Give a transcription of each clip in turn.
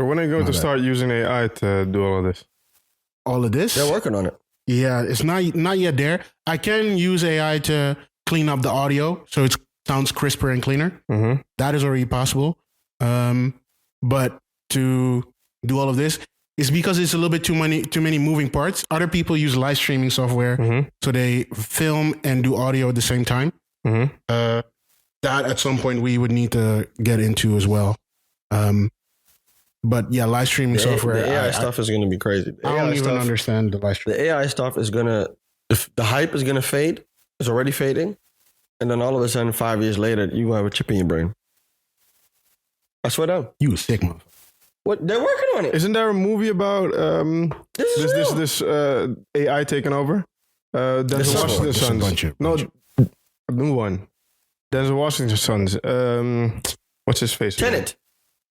So when are you going to start using AI to do all of this? All of this? They're working on it. Yeah, it's not yet there. I can use AI to clean up the audio so it sounds crisper and cleaner. Mm-hmm. That is already possible. But to do all of this, it's because it's a little bit too many moving parts. Other people use live streaming software, so they film and do audio at the same time. Mm-hmm. That at some point we would need to get into as well. But yeah, live streaming software. The AI stuff is going to be crazy. I don't even understand the live streaming. The AI stuff is going to, the hype is going to fade. It's already fading. And then all of a sudden, 5 years later, you have a chip in your brain. I swear down. You sick motherfucker. What? They're working on it. Isn't there a movie about this AI taking over? Denzel Washington's sons. No, a new one. Denzel Washington's sons. What's his face? Tenet.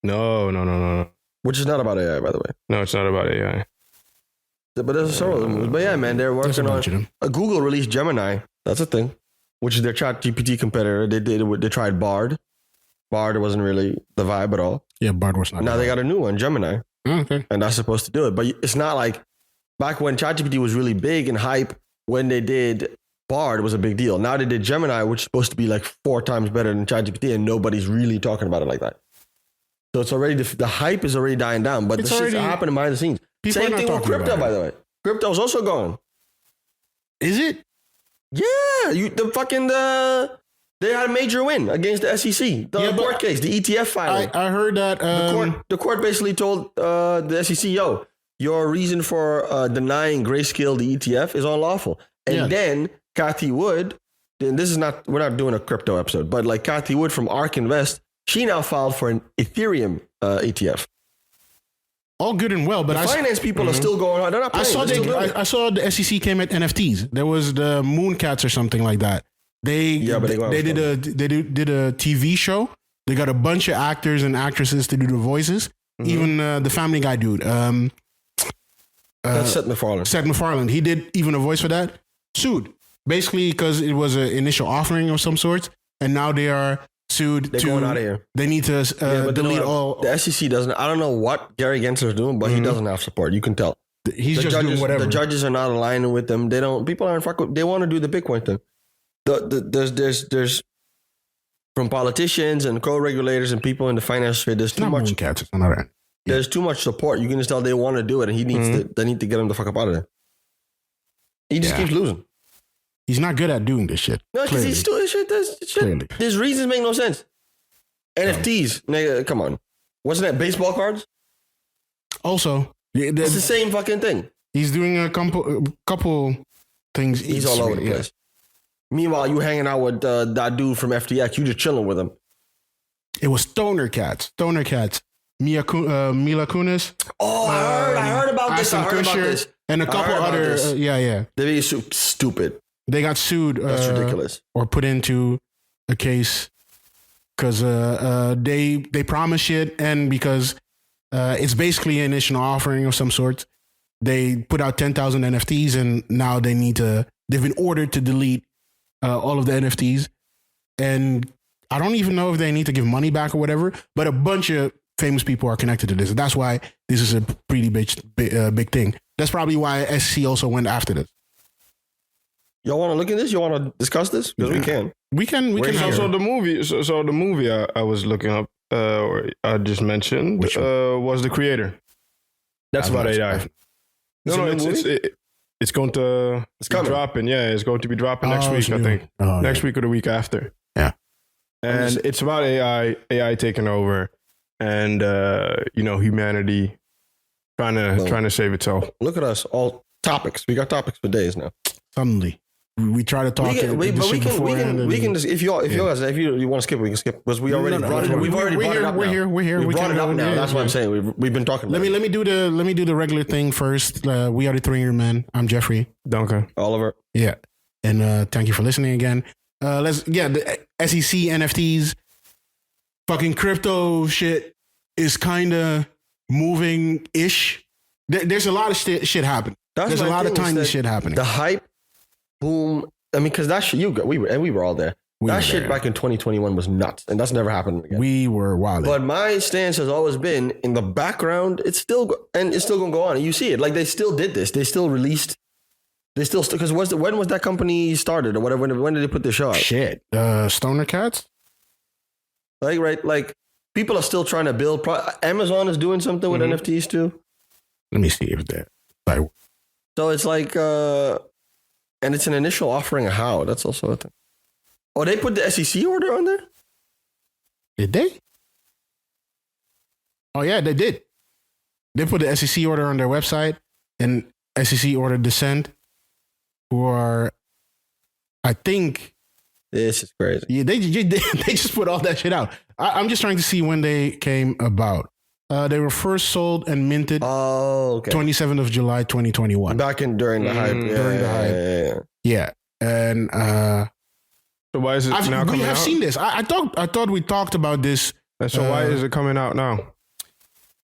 No. Which is not about AI, by the way. No, it's not about AI. But there's several of them. But yeah, man, they're working on. Google released Gemini. That's a thing. Which is their Chat GPT competitor. They tried Bard. Bard wasn't really the vibe at all. Yeah, Bard was not. Now they got a new one, Gemini. Okay. And that's supposed to do it. But it's not like back when ChatGPT was really big and hype, when they did Bard was a big deal. Now they did Gemini, which is supposed to be like 4 times better than ChatGPT, and nobody's really talking about it like that. So it's already, the hype is already dying down, but the shit's happening behind the scenes. Same thing with crypto, by the way. Crypto's also gone. Is it? Yeah. They had a major win against the SEC. The court case, the ETF filing. I heard that. The court basically told the SEC, yo, your reason for denying Grayscale, the ETF, is unlawful. And then Kathy Wood, and this is not, we're not doing a crypto episode, but like Kathy Wood from ARK Invest, she now filed for an Ethereum ETF. All good and well, but the finance people are still going on. They're not playing. I saw the SEC came at NFTs. There was the Mooncats or something like that. They did a TV show. They got a bunch of actors and actresses to do the voices. Even the Family Guy dude. That's Seth MacFarlane. Seth MacFarlane. He did even a voice for that. Sued. Basically because it was an initial offering of some sort. And now they are sued. They're going out of here. They need to delete all. The SEC doesn't. I don't know what Gary Gensler is doing, but he doesn't have support. You can tell. He's just doing whatever. The judges are not aligning with them. People aren't fucking. They want to do the Bitcoin thing. There's from politicians and co-regulators and people in the finance sphere. There's too much. Cats, it's not There's too much support. You can just tell they want to do it, and he needs they need to get him the fuck up out of there. He just keeps losing. He's not good at doing this shit. No, because he's still shit. His reasons make no sense. NFTs, nigga, come on. Wasn't that baseball cards? Also, it's the same fucking thing. He's doing a couple things. He's all over the place. Meanwhile, you hanging out with that dude from FTX. You just chilling with him. It was Stoner Cats. Mila Kunis. Oh, I heard about this. And a couple other. They're very stupid. They got sued. That's ridiculous. Or put into a case because they promised shit, and because it's basically an initial offering of some sort. They put out 10,000 NFTs, and now they've been ordered to delete all of the NFTs. And I don't even know if they need to give money back or whatever, but a bunch of famous people are connected to this. That's why this is a pretty big thing. That's probably why SC also went after this. Y'all want to look at this? You want to discuss this? Because we can. We can. So the movie. So the movie I was looking up, or I just mentioned, was The Creator. That's about AI. No, it's going to be dropping. Yeah, it's going to be dropping next week. I think next week or the week after. Yeah, and it's about AI taking over, and humanity trying to save itself. Look at us, all topics. We got topics for days now. Suddenly. We try to talk. We can just if you want to skip, we can skip because we already brought it. We've already brought it up. We're here. We brought it up now. That's what I'm saying. We've been talking. Let me do the regular thing first. We are the Three Year Men. I'm Jeffrey. Duncan. Oliver. Yeah, and thank you for listening again. The SEC NFTs, fucking crypto shit is kind of moving ish. There's a lot of shit happening. There's a lot of tiny shit happening. The hype. Boom. I mean, because that shit, we were all there. That shit back in 2021 was nuts, and that's never happened again. We were wild. But my stance has always been in the background. It's still going to go on. And you see it. Like they still did this. They still released. They still because when was that company started or whatever? When did they put the show out? Shit, Stoner Cats. Like people are still trying to build. Amazon is doing something with NFTs too. Let me see if that. So it's like, and it's an initial offering of how. That's also a thing. Oh, they put the SEC order on there? Did they? Oh, yeah, they did. They put the SEC order on their website and SEC order Descent, who are, I think. This is crazy. Yeah, they just put all that shit out. I'm just trying to see when they came about. They were first sold and minted 27th of July, 2021. During the hype. During the hype. Yeah. And so why is it now coming out? We have seen this. I thought we talked about this. So why is it coming out now?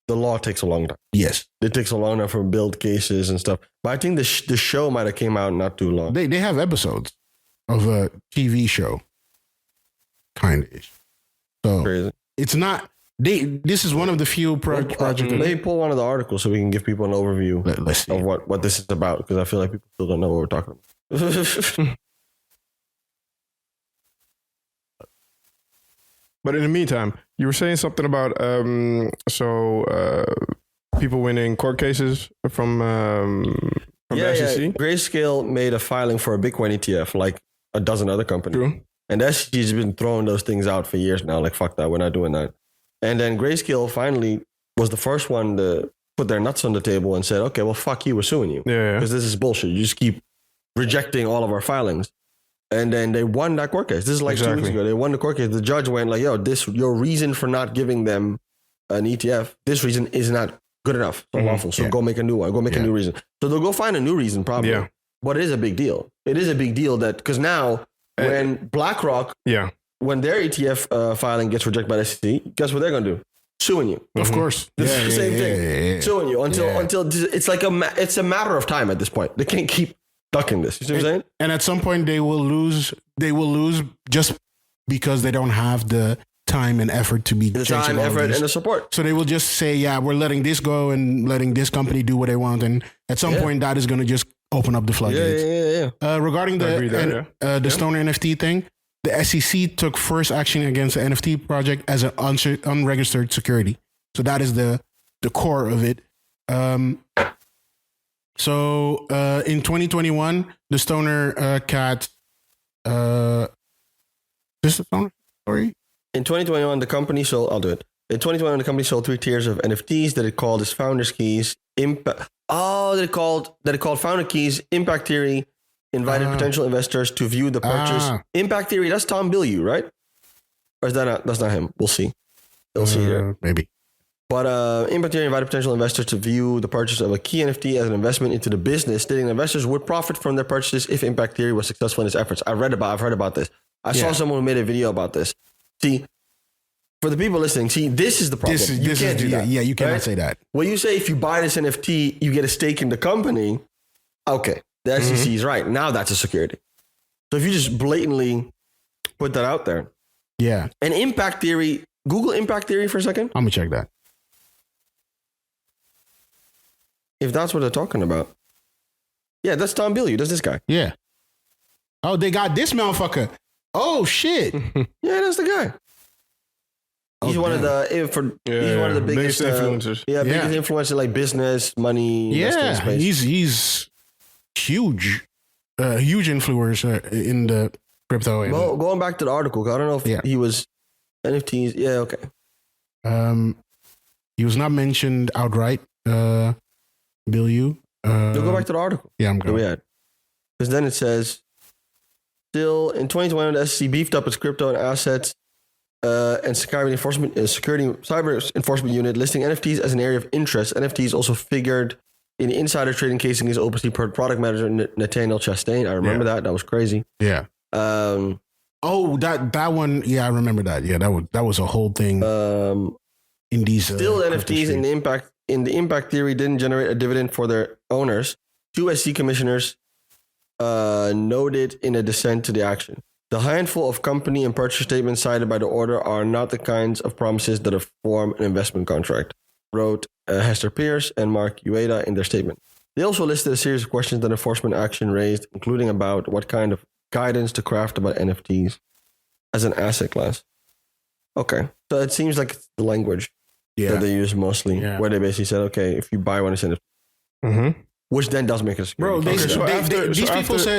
The law takes a long time. Yes. It takes a long time for build cases and stuff. But I think the show might have came out not too long. They have episodes of a TV show. Kind of. So crazy. It's not... This is one of the few projects. Maybe pull one of the articles so we can give people an overview of what this is about, because I feel like people still don't know what we're talking about. But in the meantime, you were saying something about people winning court cases from the SEC. Yeah. Grayscale made a filing for a Bitcoin ETF, like a dozen other companies. True. And the SEC's been throwing those things out for years now. Like, fuck that, we're not doing that. And then Grayscale finally was the first one to put their nuts on the table and said, okay, well, fuck you, we're suing you. Yeah. Because this is bullshit. You just keep rejecting all of our filings. And then they won that court case. This is like 2 weeks ago. They won the court case. The judge went like, yo, your reason for not giving them an ETF, this reason is not good enough. It's unlawful. So go make a new one. Go make a new reason. So they'll go find a new reason probably. Yeah. But it is a big deal. It is a big deal that, because now when BlackRock, when their ETF filing gets rejected by the SEC, guess what they're going to do? Suing you. Of course. The same thing. Suing you until it's like it's a matter of time at this point. They can't keep ducking this. You see what I'm saying? And at some point they will lose just because they don't have the time and effort to be the time, effort, and the support. So they will just say, yeah, we're letting this go and letting this company do what they want. And at some point that is going to just open up the floodgates. Regarding the Stoner NFT thing, the SEC took first action against the NFT project as an unregistered security. So that is the core of it. So in 2021, the Stoner Cat, this is the Stoner story? In 2021, the company sold, I'll do it. In 2021, the company sold 3 tiers of NFTs that it called its founders keys. That it called founder keys, Impact Theory, invited potential investors to view the purchase. Impact Theory, that's Tom Bilyeu, right? Or is that not? That's not him. We'll see. We'll see here. Maybe. But Impact Theory invited potential investors to view the purchase of a key NFT as an investment into the business, stating investors would profit from their purchases if Impact Theory was successful in its efforts. I've heard about this. I saw someone who made a video about this. See, for the people listening, this is the problem. You can't do that. Yeah, you cannot say that. When you say if you buy this NFT, you get a stake in the company, okay, the SEC is right. Now that's a security. So if you just blatantly put that out there. Yeah. And Impact Theory, Google Impact Theory for a second. I'm going to check that. If that's what they're talking about. Yeah, that's Tom Bilyeu. That's this guy. Yeah. Oh, they got this motherfucker. Oh, shit. Yeah, that's the guy. He's one of the he's one of the biggest influencers. Biggest influencer, like business, money. Yeah, he's huge, huge influencer in the crypto. Well, going back to the article, I don't know if he was NFTs. Yeah, okay. He was not mentioned outright. Bilyeu. You'll go back to the article. Yeah, I'm going. Because then it says, still in 2021, the SEC beefed up its crypto and assets. And cyber enforcement unit listing NFTs as an area of interest. NFTs also figured in the insider trading case against OpenSea product manager Nathaniel Chastain. I remember that. That was crazy. Yeah. That one. Yeah, I remember that. Yeah, that was a whole thing. In these still NFTs in the impact theory didn't generate a dividend for their owners. 2 SEC commissioners noted in a dissent to the action. The handful of company and purchase statements cited by the order are not the kinds of promises that form an investment contract, wrote Hester Pierce and Mark Ueda in their statement. They also listed a series of questions that enforcement action raised, including about what kind of guidance to craft about NFTs as an asset class. Okay, so it seems like it's the language that they use mostly, where they basically said, okay, if you buy one, it's NFT. Which then does make it a security. Bro,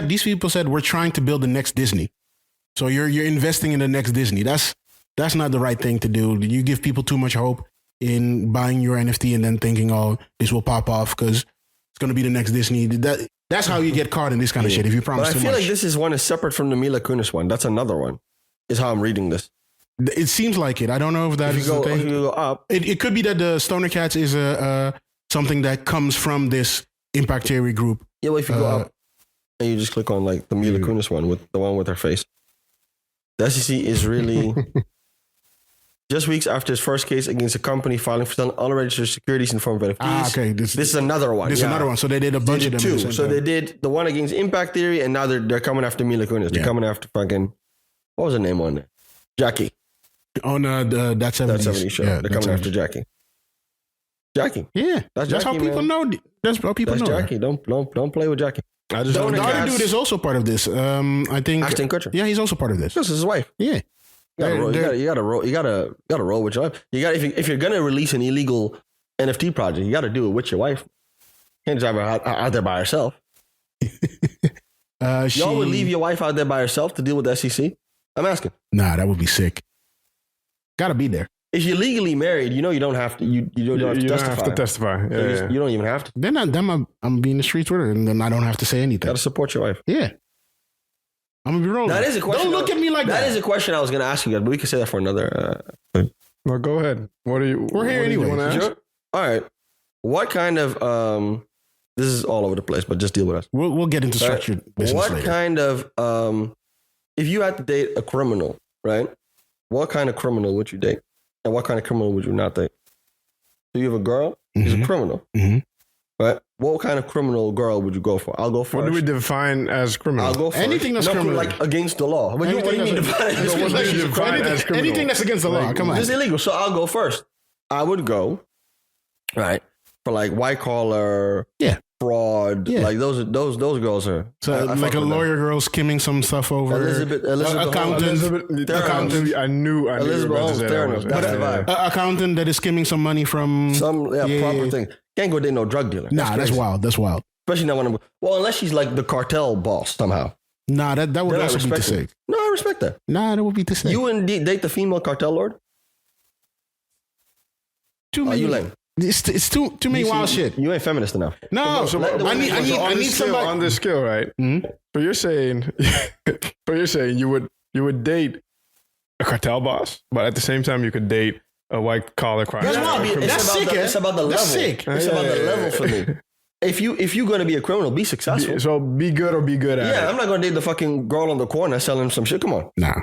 these people said we're trying to build the next Disney. So you're investing in the next Disney. That's not the right thing to do. You give people too much hope in buying your NFT and then thinking, oh, this will pop off because it's going to be the next Disney. That's how you get caught in this kind of shit. If you promise too much. I feel like this is one is separate from the Mila Kunis one. That's another one. Is how I'm reading this. It seems like it. I don't know if that is the thing. If you go up, it could be that the Stoner Cats is something that comes from this Impact Theory group. Yeah, well, if you go up and you just click on like the Mila Kunis one with the one with her face. The SEC is really just weeks after his first case against a company filing for selling unregistered securities in form of NFTs. Okay, this is another one. This is another one. So they did a bunch of them. Two. So they did the one against Impact Theory, and now they're coming after Mila Kunis. They're coming after fucking what was her name on there? Jackie. On That 70s show. They're coming after Jackie. Jackie. Yeah, that's Jackie, how people know. That's how people know. Jackie. Don't play with Jackie. The other dude is also part of this. I think Ashton Kutcher. Yeah, he's also part of this. This is his wife. Yeah, you gotta roll with your wife. You got if you're gonna release an illegal NFT project, you got to do it with your wife. You can't just have her out there by herself. Y'all would leave your wife out there by herself to deal with the SEC? I'm asking. Nah, that would be sick. Got to be there. If you're legally married, you don't have to. You don't have to testify. Yeah. You don't even have to. Then I'm being the streets with her, and then I don't have to say anything. Got to support your wife. Yeah. I'm gonna be wrong. That is a question. Don't look at me like that. That is a question I was going to ask you guys, but we can say that for another. Well, go ahead. What are you? We're here anyway. Sure. All right. What kind of? This is all over the place, but just deal with us. We'll get into structured business What later. kind of? If you had to date a criminal, right? What kind of criminal would you date? And what kind of criminal would you not date? So you have a girl, she's a criminal. Right? What kind of criminal girl would you go for? I'll go first. What do we define as criminal? I'll go first. Anything that's criminal. Like against the law. What do you mean define as criminal? Anything that's against the law. Come on. It's illegal. So I'll go first. I would go, right, for like white collar, fraud. Yeah. Like those girls are. So like a lawyer girl skimming some stuff over. Elizabeth accountant. I knew Elizabeth Holmes. That's the vibe. Accountant that is skimming some money from some proper thing. Can't go date no drug dealer. That's wild. That's wild. Especially not when unless she's like the cartel boss somehow. Nah, that would Then also be too sick. No, I respect that. Nah, that would be too sick. You wouldn't date the female cartel lord? Too many. You lame. It's too many wild shit. You ain't feminist enough. No, I need somebody on this scale, right? Mm-hmm. So you're saying you would date a cartel boss, but at the same time you could date a white collar crime. That's sick. It's about the level. Sick. It's about the level for me. If you're gonna be a criminal, be successful. So be good or be good at it. Yeah, I'm not gonna date the fucking girl on the corner selling some shit. Come on. Nah.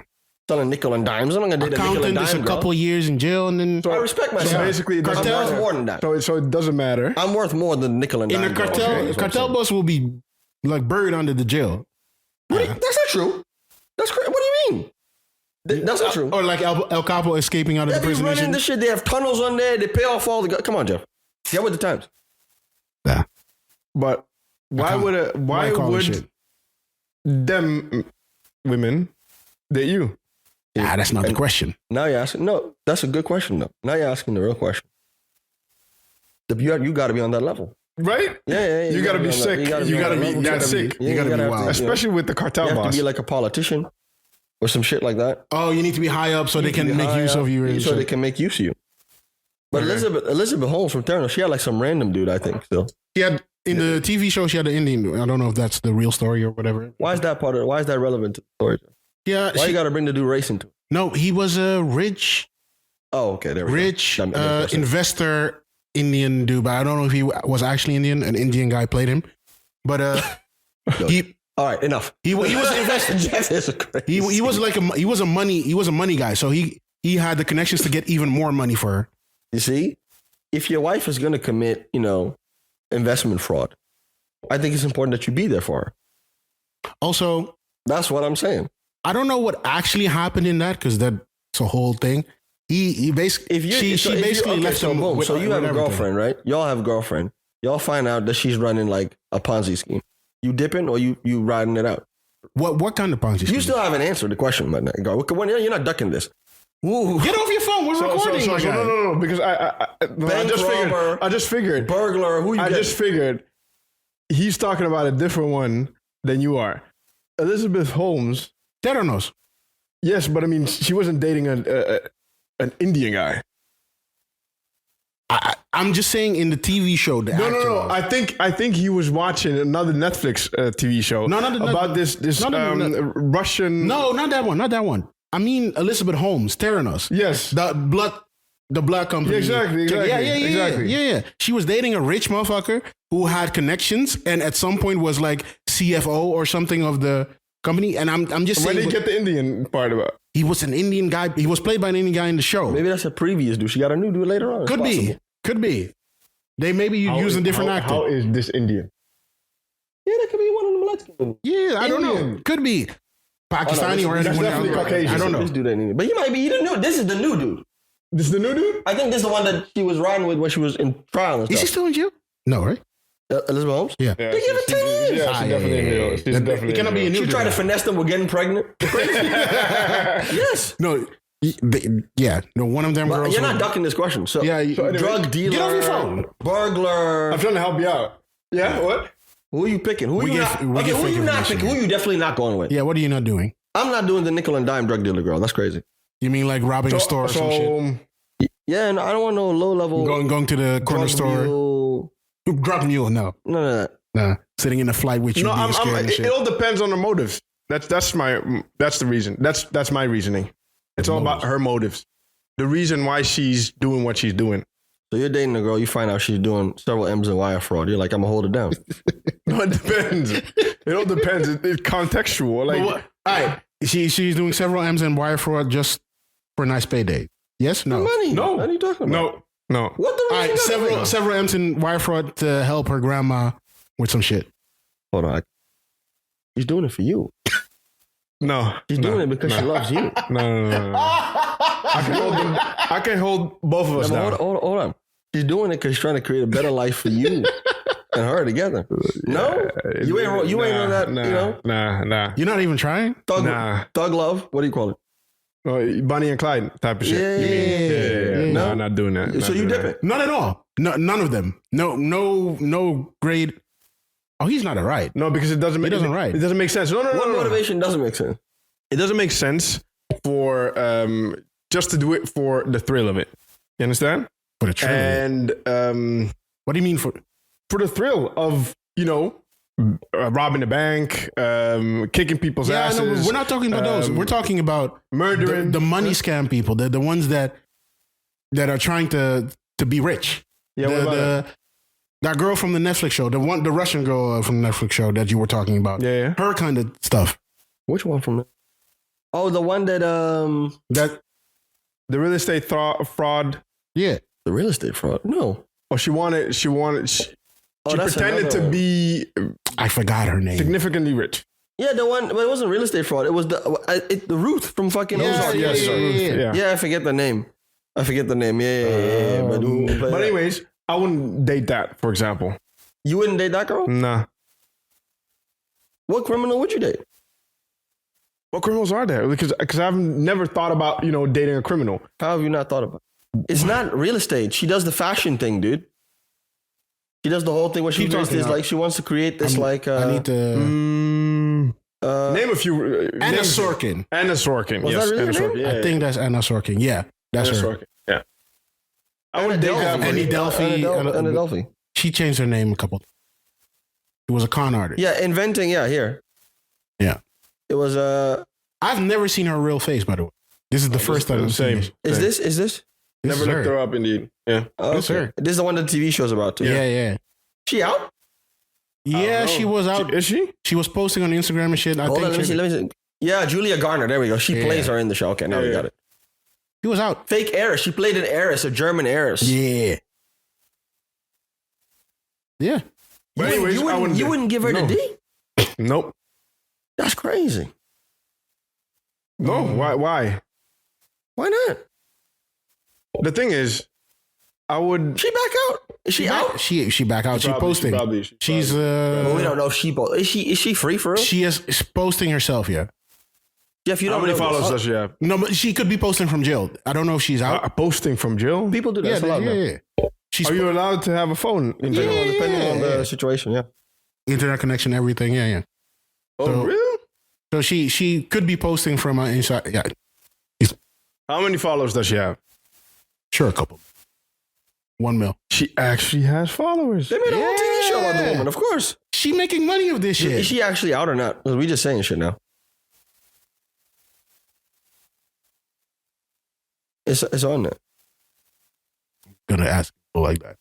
Selling nickel and dimes. I'm not gonna date a nickel and dime is a girl. couple years in jail and then. So I respect myself. So basically, I'm worth more than that. So it doesn't matter. I'm worth more than nickel and dime. In a cartel, cartel boss will be like buried under the jail. That's not true. That's crazy. What do you mean? That's not true. Or like El Capo escaping out of the prison. Running this shit. They have tunnels on there. They pay off all the. Come on, Jeff. Get with the times. Yeah. But why would them women date you? Nah, that's not the question. Now you're asking. No, that's a good question though. Now you're asking the real question. You got to be on that level. Right? Yeah. You got to be sick. You got to be that sick. You got to be wild. Especially with the cartel boss. You have to be like a politician or some shit like that. Oh, you need to be high up so they can make use of you. So they can make use of you. But Elizabeth Holmes from Theranos, she had like some random dude, I think, still. She had, in the TV show, she had an Indian dude. I don't know if that's the real story or whatever. Why is that relevant to the story? Yeah. Why you got to bring the dude racing to? No, he was a rich. Oh, okay. There we rich investor Indian dude, but I don't know if he was actually Indian. An Indian guy played him. But he. All right, enough. He was an investor. He was like he was a money guy. So he had the connections to get even more money for her. You see, if your wife is going to commit, investment fraud, I think it's important that you be there for her. Also, that's what I'm saying. I don't know what actually happened in that because that's a whole thing. He basically she basically left him. Boom. So you have a girlfriend, right? Y'all have a girlfriend. Y'all find out that she's running like a Ponzi scheme. You dipping or you riding it out? What kind of Ponzi scheme? You still haven't answered the question, man. You're not ducking this. Ooh. Get off your phone. We're recording. No, because I just figured. Burglar. Who you? I just figured he's talking about a different one than you are. Elizabeth Holmes. Theranos. Yes, but I mean, she wasn't dating an Indian guy. I'm just saying in the TV show. No. I think he was watching another Netflix TV show. About this Russian. No, not that one. I mean Elizabeth Holmes, Theranos. Yes, the black company. Exactly. Yeah. She was dating a rich motherfucker who had connections, and at some point was like CFO or something of the company. And I'm just saying. Where did you get the Indian part about? He was an Indian guy. He was played by an Indian guy in the show. Maybe that's a previous dude. She got a new dude later on. Could be. They maybe using different actor. How is this Indian? Yeah, that could be one of them Latin. Yeah, I don't know. Could be Pakistani or anyone else. Caucasian. I don't know. This dude ain't Indian. But he might be. You don't know. This is the new dude. This is the new dude? I think this is the one that she was riding with when she was in trial and stuff. Is she still in jail? No, right? Elizabeth Holmes? Yeah. They give it 10 years. Yeah, she's definitely in jail. She's definitely it cannot be a new She tried to finesse them with getting pregnant. Yes. No. No, one of them But girls. you're not ducking this question. So, anyway, drug dealer. Get off your phone. Burglar. I'm trying to help you out. Yeah, what? Who are you picking? Who are you not picking? Who are you definitely not going with? Yeah, what are you not doing? I'm not doing the nickel and dime drug dealer girl. That's crazy. You mean like robbing a store or some shit? Yeah, and I don't want no low level. Going to the corner store. Drug mule, no. No. Sitting in a flight with you. No, it all depends on the motives. That's the reason. That's my reasoning. It's all about her motives. The reason why she's doing what she's doing. So you're dating a girl, you find out she's doing several M's in wire fraud. You're like, I'm gonna hold it down. No, it depends. It all depends. It's contextual. Like, all right, she's doing several M's in wire fraud just for a nice payday. Yes, no, money. No, what are you talking about? No. What the? All right, several M's in wire fraud to help her grandma with some shit. Hold on, she's doing it for you. No, she's doing it because she loves you. No. I can hold both of us down. Hold on. She's doing it because she's trying to create a better life for you and her together. No, you ain't on that. Nah. You're not even trying. Thug love. What do you call it? Bonnie and Clyde type of shit. No, I'm not doing that. So you dip it? Not at all. No, none of them. No grade. Oh, he's not a right. No, because it doesn't make sense. No. What motivation doesn't make sense? It doesn't make sense for just to do it for the thrill of it. You understand? For the thrill. And what do you mean for the thrill of robbing the bank, kicking people's asses? No, we're not talking about those. We're talking about murdering the money scam people. The ones that are trying to be rich. Yeah. That girl from the Netflix show, the Russian girl from the Netflix show that you were talking about. Yeah. Her kind of stuff. Which one from it? Oh, the one that the real estate fraud. Yeah. The real estate fraud. No. Oh, she pretended to be. I forgot her name. Significantly rich. Yeah, the one, but it wasn't real estate fraud. It was the Ruth from fucking Ozark. Yeah, I forget the name. Yeah. But anyways, I wouldn't date that, for example. You wouldn't date that girl? Nah. What criminal would you date? What criminals are there? Because I've never thought about, dating a criminal. How have you not thought about it? It's not real estate. She does the fashion thing, dude. She does the whole thing where she wants to create this I need to name a few. Anna Sorkin. Anna Sorkin. Was yes, that really Anna Sorkin. I think that's Anna Sorkin. Yeah, that's Anna her. Sorkin. Yeah. I would date that. Annie Delphi. She changed her name a couple. She was a con artist. Yeah, inventing. Yeah, here. Yeah. It was I've never seen her real face, by the way. This is the first time I've seen it. Is this? Never looked her up, indeed. Yeah. Oh, okay. Her. This is the one that the TV show's about, too. Yeah. She out? Yeah, she was out. Is she? She was posting on Instagram and shit. Hold on, let me see. Yeah, Julia Garner. There we go. She plays her in the show. Okay, now we got it. She was out. Fake heiress. She played an heiress, a German heiress. Yeah. Yeah. But anyways, you wouldn't give her the D? Nope. That's crazy. No, why? Why not? The thing is, I would. She back out. Is she out? She back out. She posting. She's Well, we don't know if is she free for real? She is posting herself. Yeah. Jeff, you How don't many know followers this. does she have? No, but she could be posting from jail. I don't know if she's out. Posting from jail? People do that. That's a lot, man. yeah. Are you allowed to have a phone in jail? Yeah. Depending on the situation, yeah. Internet connection, everything. Yeah. Oh, So- really? So she could be posting from inside. Yeah. How many followers does she have? Sure, a couple. 1 mil. She actually has followers. They made a whole TV show about the Yeah. woman, of course. She making money of this shit. Is she actually out or not? We just saying shit now. It's on there. Gonna ask people like that.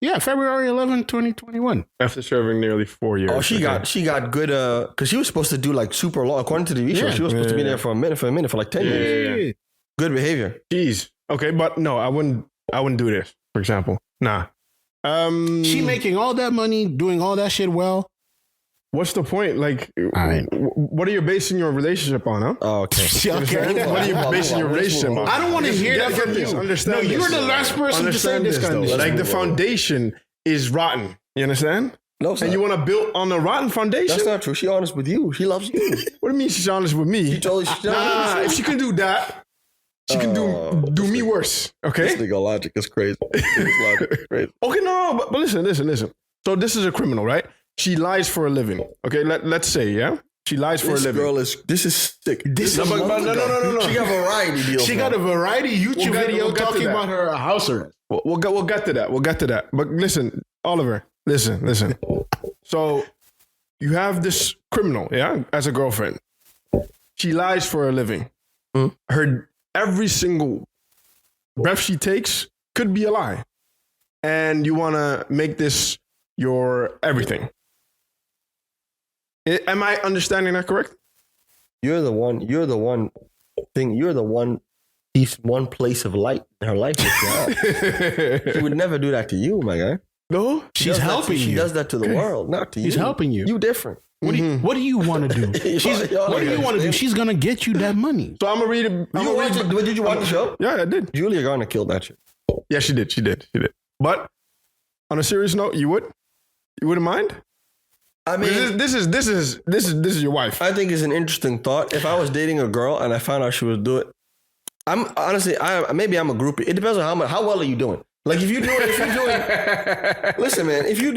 Yeah, February 11, 2021. After serving nearly 4 years. Oh, she got good. Because she was supposed to do like super long. According to the TV show, she was supposed to be there for a minute, for like 10 years. Yeah. Good behavior. Jeez. Okay, but no, I wouldn't do this, for example. Nah. She making all that money, doing all that shit well. What's the point? Like, right. What are you basing your relationship on, huh? Oh, okay. Okay. What are you basing your relationship on? I don't want to hear that from you. Understand No, you're this. the last person to say Understand this kind of though. shit. Like the foundation is rotten. You understand? No, it's And not. you want to build on a rotten foundation? That's not true. She honest with you. She loves you. What do you mean she's honest with me? She told you she's Nah, honest if she can do that, she can do me worse. Okay? This nigga logic is crazy. This logic is crazy. Okay, no, but listen. So this is a criminal, right? She lies for a living. Okay, let's say, yeah? She lies for a living. This is sick. This is No. She got variety deals. She got a variety YouTube video we'll get to talking that. about her house arrest. We'll get to that. But listen, Oliver, listen. So you have this criminal, yeah, as a girlfriend. She lies for a living. Her every single breath she takes could be a lie. And you want to make this your everything. Am I understanding that correct? You're the one thing. You're the one piece, one place of light in her life. She would never do that to you, my guy. No? She's helping you. She does that to the world, not to you. She's helping you. You different. What do you want to do? What do you want to do? She's gonna get you that money. So I'm going to read it. Did you watch the show? Yeah, I did. Julia Garner killed that shit. Yeah, she did. But on a serious note, you wouldn't mind? I mean, This is your wife. I think it's an interesting thought. If I was dating a girl and I found out she would do it, I'm honestly, maybe I'm a groupie. It depends on how well are you doing. Like if you're doing, listen, man, if you're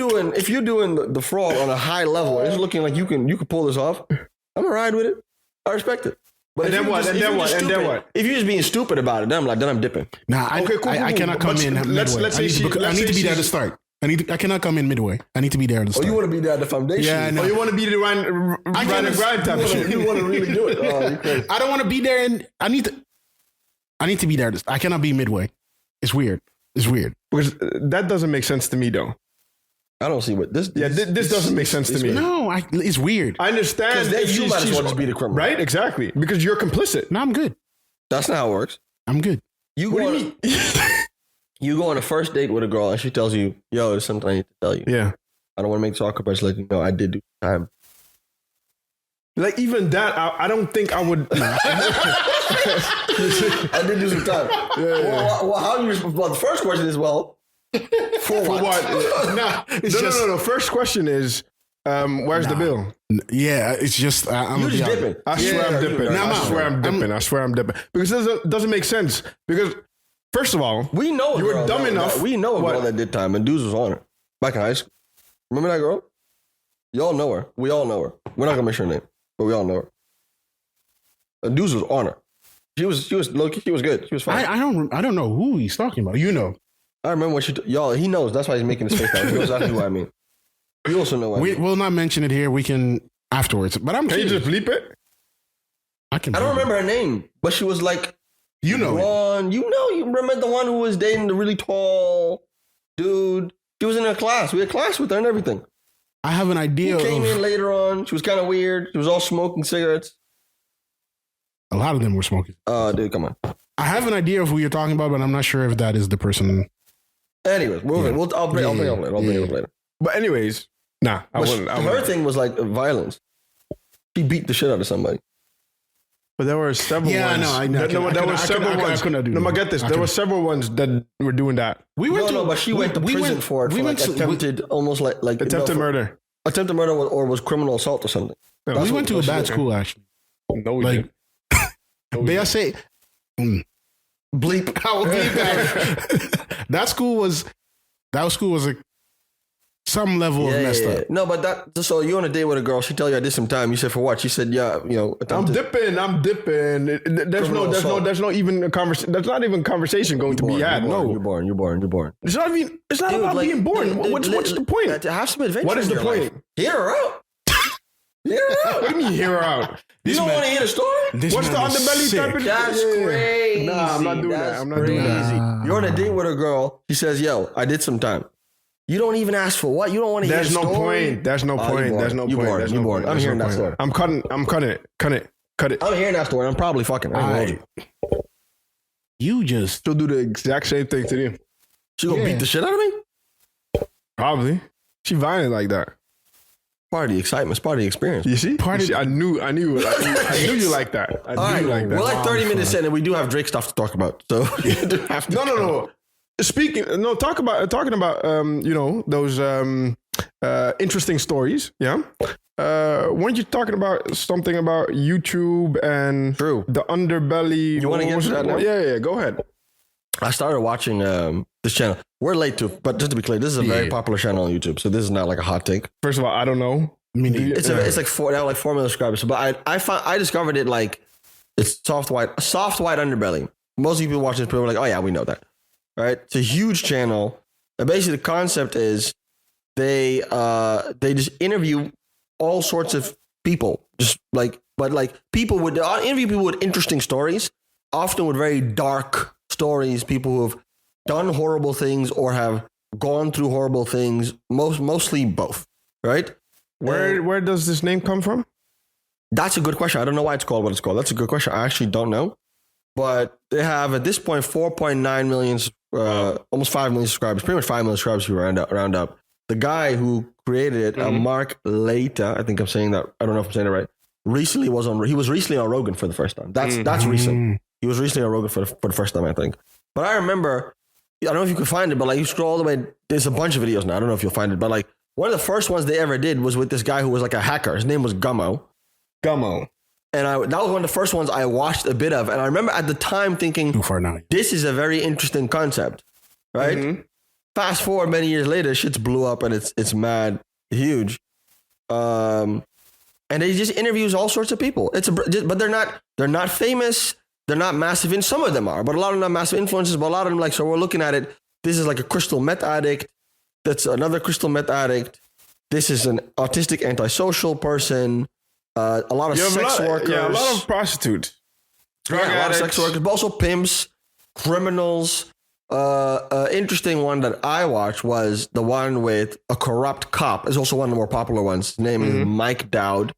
doing the fraud on a high level, and it's looking like you can pull this off, I'm gonna ride with it. I respect it. But And if then you're what? just- And if then you're what? just And then stupid- what? If you're just being stupid about it, then I'm dipping. Nah, Okay, cool, I cannot come but in midway. let's say I need to be there to start. I cannot come in midway. I need to be there to Oh, start. you want to be there at the foundation? Yeah, I know. Oh, you want to be the grind and grind type of shit. You want to really do it? Oh, you crazy. I don't want to be there, and I need to be there. I cannot be midway. It's weird. Because that doesn't make sense to me, though. I don't see what this. Yeah, this doesn't make sense to me. No, it's weird. I understand. Because then if you she's- might as well she's- just be the criminal. Right? Exactly. Because you're complicit. No, I'm good. That's not how it works. I'm good. You What go do you on, mean? you go on a first date with a girl and she tells you, "Yo, there's something I need to tell you. Yeah. I don't want to make this awkward, but just let you know I did do time." Like, even that, I don't think I would. I did do some time. Well, how you? Well, the first question is, for what? Nah, it's No. First question is, where's the bill? Yeah, it's just I'm You gonna just be honest. dipping. I swear I'm dipping. No, I'm I out. swear I'm dipping. Because it doesn't make sense. Because, first of all, We know a You were girl dumb that- enough- We know a girl What? that did time, and dudes was on her back in high school. Remember that girl? Y'all know her. We all know her. We're not gonna mention her name, but we all know her. The dudes was on her. She was low key. She was good. She was fine. I don't know who he's talking about. You know, I remember when y'all. He knows. That's why he's making his face out. He knows exactly what I mean. You also know what I mean. we'll not mention it here. We can afterwards. But I'm can you curious. just bleep it? I can. I don't remember her name, but she was like You know it. blonde. You remember the one who was dating the really tall dude? She was in her class. We had class with her and everything. I have an She idea came in of later on. She was kind of weird. She was all smoking cigarettes. a lot of them were smoking. Dude, come on. I have an idea of who you're talking about, but I'm not sure if that is the person. Anyways, moving. I'll bring it up later. I'll bring it up later. But anyways, nah, I But wouldn't. her thing was like violence. She beat the shit out of somebody. But there were several Yeah, ones. I know. There were several ones. I couldn't do No, that. but get this. There were several ones that were doing that. But she went to prison for it. Attempted almost like Attempted murder. Attempted murder or was criminal assault or something. No, we went to a bad school, actually. No, we Like, didn't. may I say, Bleep. I will bleep that. That school was like some level of messed up. No, but so you're on a date with a girl. She tell you I did some time. You said for what? She said, yeah, I'm dipping. There's no even a conversation. There's not even conversation going to be had. No, you're born. it's not even. It's not about being born. What's the point? To have some adventure. What is the point? Life. Hear her out. Hear her out. What do you mean hear her out? You don't want to hear the story? What's the underbelly type of? That's crazy. Nah, I'm not doing that. I'm not doing that. You're on a date with a girl. She says, yo, I did some time. You don't even ask for what? You don't want to hear the story? There's no point. You're born. I'm hearing that story. I'm cutting it. I'm hearing that story. I'm probably fucking. You just She'll do the exact same thing to you. She gonna beat the shit out of me? Probably. She violent like that. Part of the excitement. It's part of the experience. You see? I knew you like that. I knew you like that. We're like 30 minutes in and we do have Drake stuff to talk about. So you do have to No. Talking about those interesting stories. Yeah. Weren't you talking about something about YouTube and the underbelly? You want to get to that now? Yeah. Go ahead. I started watching this channel. We're late to, but just to be clear, this is a very popular channel on YouTube. So this is not like a hot take. First of all, I don't know. It's like 4 million subscribers. But I discovered it like it's soft white underbelly. Most people watching this, people are like, oh yeah, we know that. Right? It's a huge channel. And basically the concept is they just interview all sorts of people. People would interview people with interesting stories, often with very dark stories, people who have done horrible things or have gone through horrible things, mostly both, right? Where does this name come from? That's a good question. I don't know why it's called what it's called. That's a good question. I actually don't know. But they have, at this point, 4.9 million, almost 5 million subscribers, pretty much 5 million subscribers if you round up. The guy who created it, Mark Laita, I think I'm saying that, I don't know if I'm saying it right, he was recently on Rogan for the first time. That's recent. He was recently on Rogan for the first time, I think. But I remember, I don't know if you can find it, but like you scroll all the way, there's a bunch of videos now. I don't know if you'll find it, but like one of the first ones they ever did was with this guy who was like a hacker. His name was Gummo. And that was one of the first ones I watched a bit of. And I remember at the time thinking, too far now. This is a very interesting concept, right? Mm-hmm. Fast forward many years later, shit's blew up and it's mad huge. And they just interviews all sorts of people. But they're not famous. They're not massive. And some of them are, but a lot of them are massive influences. But a lot of them, like, so we're looking at it. This is like a crystal meth addict. That's another crystal meth addict. This is an autistic antisocial person. A lot of sex workers. Yeah, a lot of prostitutes. Drug addicts. A lot of sex workers, but also pimps, criminals. Interesting one that I watched was the one with a corrupt cop. It's also one of the more popular ones. His name is Mike Dowd.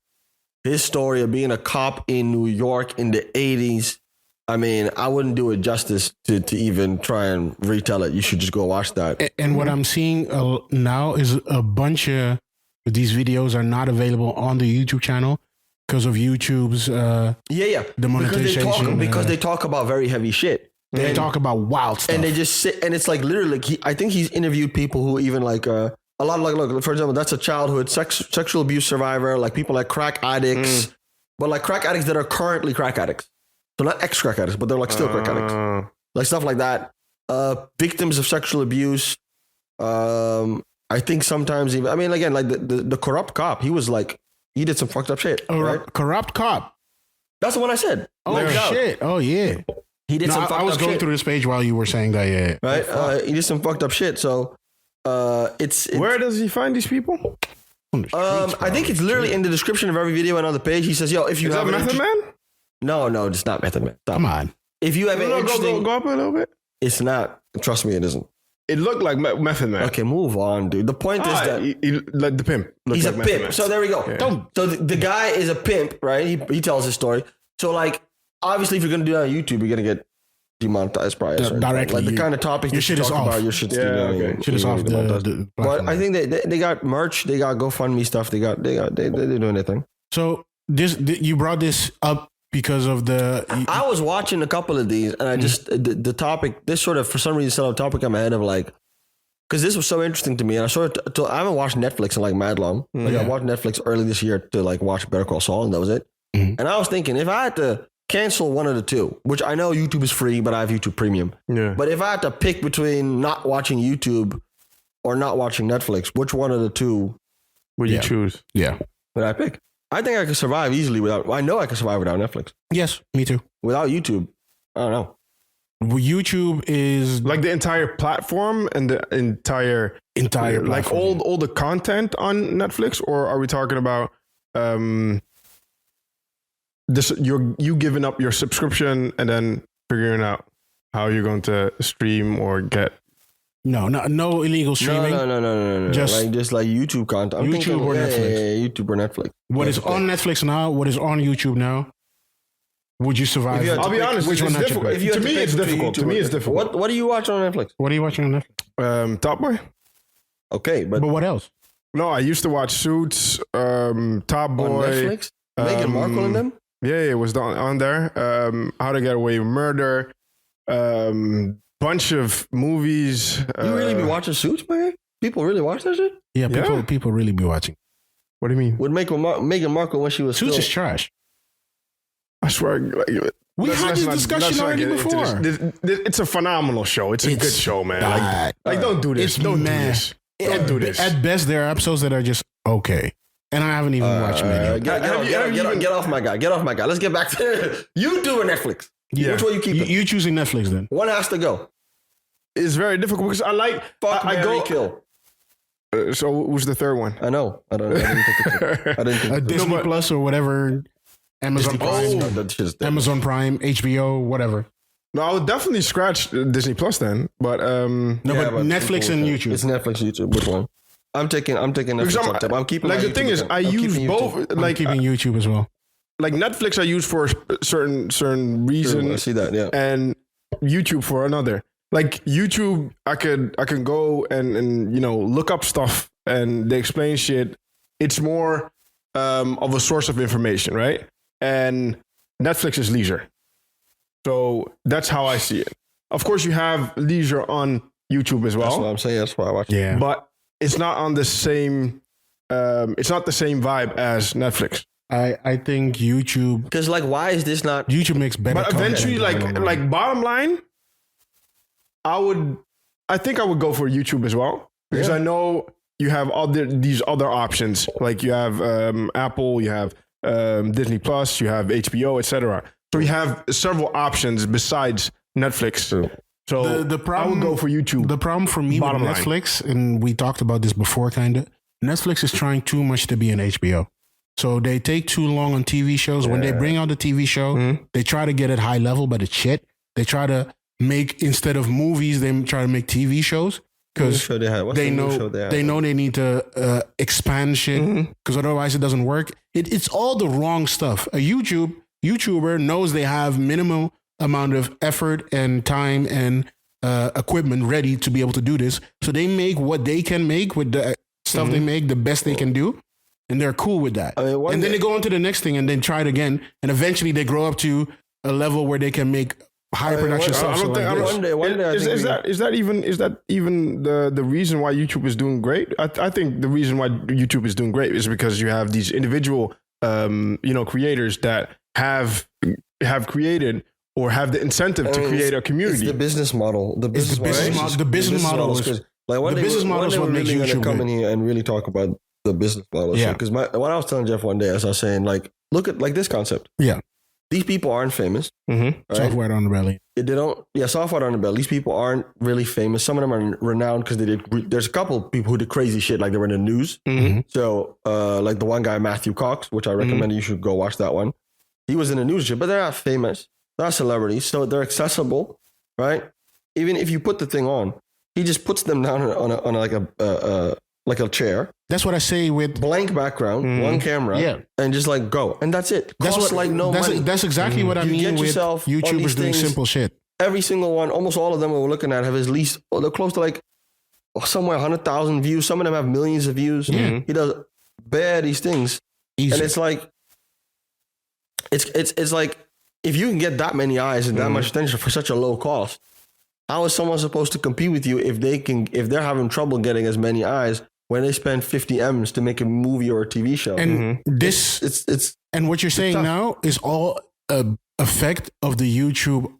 His story of being a cop in New York in the 80s. I mean, I wouldn't do it justice to even try and retell it. You should just go watch that. And what I'm seeing now is a bunch of these videos are not available on the YouTube channel because of YouTube's demonetization. Because they talk about very heavy shit. They talk about wild stuff. And they just sit, and it's like literally, I think he's interviewed people who even like, a lot of like, look, for example, that's a childhood sexual abuse survivor, like people like crack addicts, but like crack addicts that are currently crack addicts. So not ex-crack addicts, but they're like still crack addicts. Like stuff like that. Victims of sexual abuse. I think sometimes even, I mean, again, like the corrupt cop, he was like, he did some fucked up shit. Right? Corrupt cop. That's the one I said. Oh, shit. Oh, yeah. He did some fucked up shit. I was going through this page while you were saying that, yeah. Right? He did some fucked up shit. So it's where does he find these people? I think it's literally in the description of every video and on the page. He says, yo, if you have Method Man? No, it's not Method Man. Stop. Come on. If you have an interesting... Go up a little bit. It's not. Trust me, it isn't. It looked like Method Man. Okay, move on, dude. The point is that... like the pimp. He's like a pimp. Man. So there we go. Yeah. So the guy is a pimp, right? He tells his story. So like, obviously, if you're going to do that on YouTube, you're going to get demonetized probably. Directly. Like the kind of topics your shit is off. About, your shit's shit is off the But I think they got merch. They got GoFundMe stuff. They're doing their thing. So you brought this up because of the. I was watching a couple of these, and I just the topic. This sort of for some reason set a topic in my head of like, because this was so interesting to me, and I haven't watched Netflix in like mad long. Like I watched Netflix early this year to like watch Better Call Saul, and that was it. And I was thinking, if I had to cancel one of the two, which I know YouTube is free, but I have YouTube Premium. Yeah. But if I had to pick between not watching YouTube or not watching Netflix, which one of the two would you choose? Yeah. Would I pick? I think I could survive easily without. I know I could survive without Netflix. Yes, me too. Without YouTube, I don't know. YouTube is like the entire platform and the entire platform. Like all the content on Netflix, or are we talking about this? You giving up your subscription and then figuring out how you're going to stream or get. No illegal streaming. No. Just like YouTube content. I'm YouTube thinking, or Netflix. Yeah, YouTube or Netflix. What is on Netflix now? What is on YouTube now? Would you survive? I'll be honest. It's difficult. To me, it's difficult. What do you watch on Netflix? What are you watching on Netflix? Top Boy. Okay, but what else? No, I used to watch Suits, Top Boy. On Netflix? Meghan Markle and them? Yeah, it was on there. How to Get Away with Murder. Bunch of movies. You really be watching Suits, man? People really watch that shit? Yeah, people really be watching. What do you mean? With Meghan Markle when she was Suits is trash. I swear. We had this discussion already before. It's a phenomenal show. It's a good show, man. Like don't do this. Don't do this. Don't do this. At best, there are episodes that are just okay. And I haven't even watched many. Get off my guy. Get off my guy. Let's get back to YouTube or Netflix. Yeah. Which one you keeping? You choosing Netflix then? One has to go. It's very difficult because I like. I go kill. So who's the third one? I know. I didn't think I didn't think Disney Plus or whatever. Amazon Prime. Amazon Prime, HBO, whatever. No, I would definitely scratch Disney Plus then. But but Netflix and YouTube. It's Netflix, YouTube. Which one? I'm taking Netflix. I'm keeping. Like the thing is, I use both. Like keeping YouTube as well. Like Netflix, I use for a certain reason. True, I see that. Yeah. And YouTube for another. Like YouTube, I can go and look up stuff and they explain shit. It's more of a source of information, right? And Netflix is leisure. So that's how I see it. Of course, you have leisure on YouTube as well. That's what I'm saying. That's why I watch it. Yeah. But it's not on the same. It's not the same vibe as Netflix. I think YouTube. Because why is this not? YouTube makes better. But eventually, like bottom line, I think I would go for YouTube as well because I know you have these other options. Like you have Apple, you have Disney Plus, you have HBO, etc. So you have several options besides Netflix. So the problem, I would go for YouTube. The problem for me with Netflix, and we talked about this before, kind of. Netflix is trying too much to be an HBO. So they take too long on TV shows. When they bring out the TV show, they try to get it high level, but it's shit. They try to make, instead of movies, they try to make TV shows because they know they need to expand shit because otherwise it doesn't work. It's all the wrong stuff. A YouTuber knows they have minimal amount of effort and time and equipment ready to be able to do this. So they make what they can make with the stuff they make the best they can do. And they're cool with that. And then they go on to the next thing and then try it again. And eventually they grow up to a level where they can make high production stuff. Is that even the reason why YouTube is doing great? I think the reason why YouTube is doing great is because you have these individual creators that have created or have the incentive to create a community. It's the business model. The business model is what makes YouTube come in here and really talk about the business model. Yeah. Because what I was telling Jeff one day, as I was saying, look at this concept. Yeah. These people aren't famous. Right? Software on the belly. Software on the belly. These people aren't really famous. Some of them are renowned because there's a couple of people who did crazy shit, like they were in the news. So, like the one guy, Matthew Cox, which I recommend you should go watch that one. He was in the news shit, but they're not famous. They're not celebrities. So they're accessible, right? Even if you put the thing on, he just puts them down on like a chair. That's what I say with blank background, one camera, and just go, and that's it. Costs money. That's exactly what I mean with YouTubers doing simple shit. Every single one, almost all of them we're looking at have at least they're close to somewhere 100,000 views. Some of them have millions of views. He does these things, and it's it's like if you can get that many eyes and that much attention for such a low cost, how is someone supposed to compete with you if they're having trouble getting as many eyes when they spend 50 M's to make a movie or a TV show? And it's and what you're saying now is all a effect of the YouTube,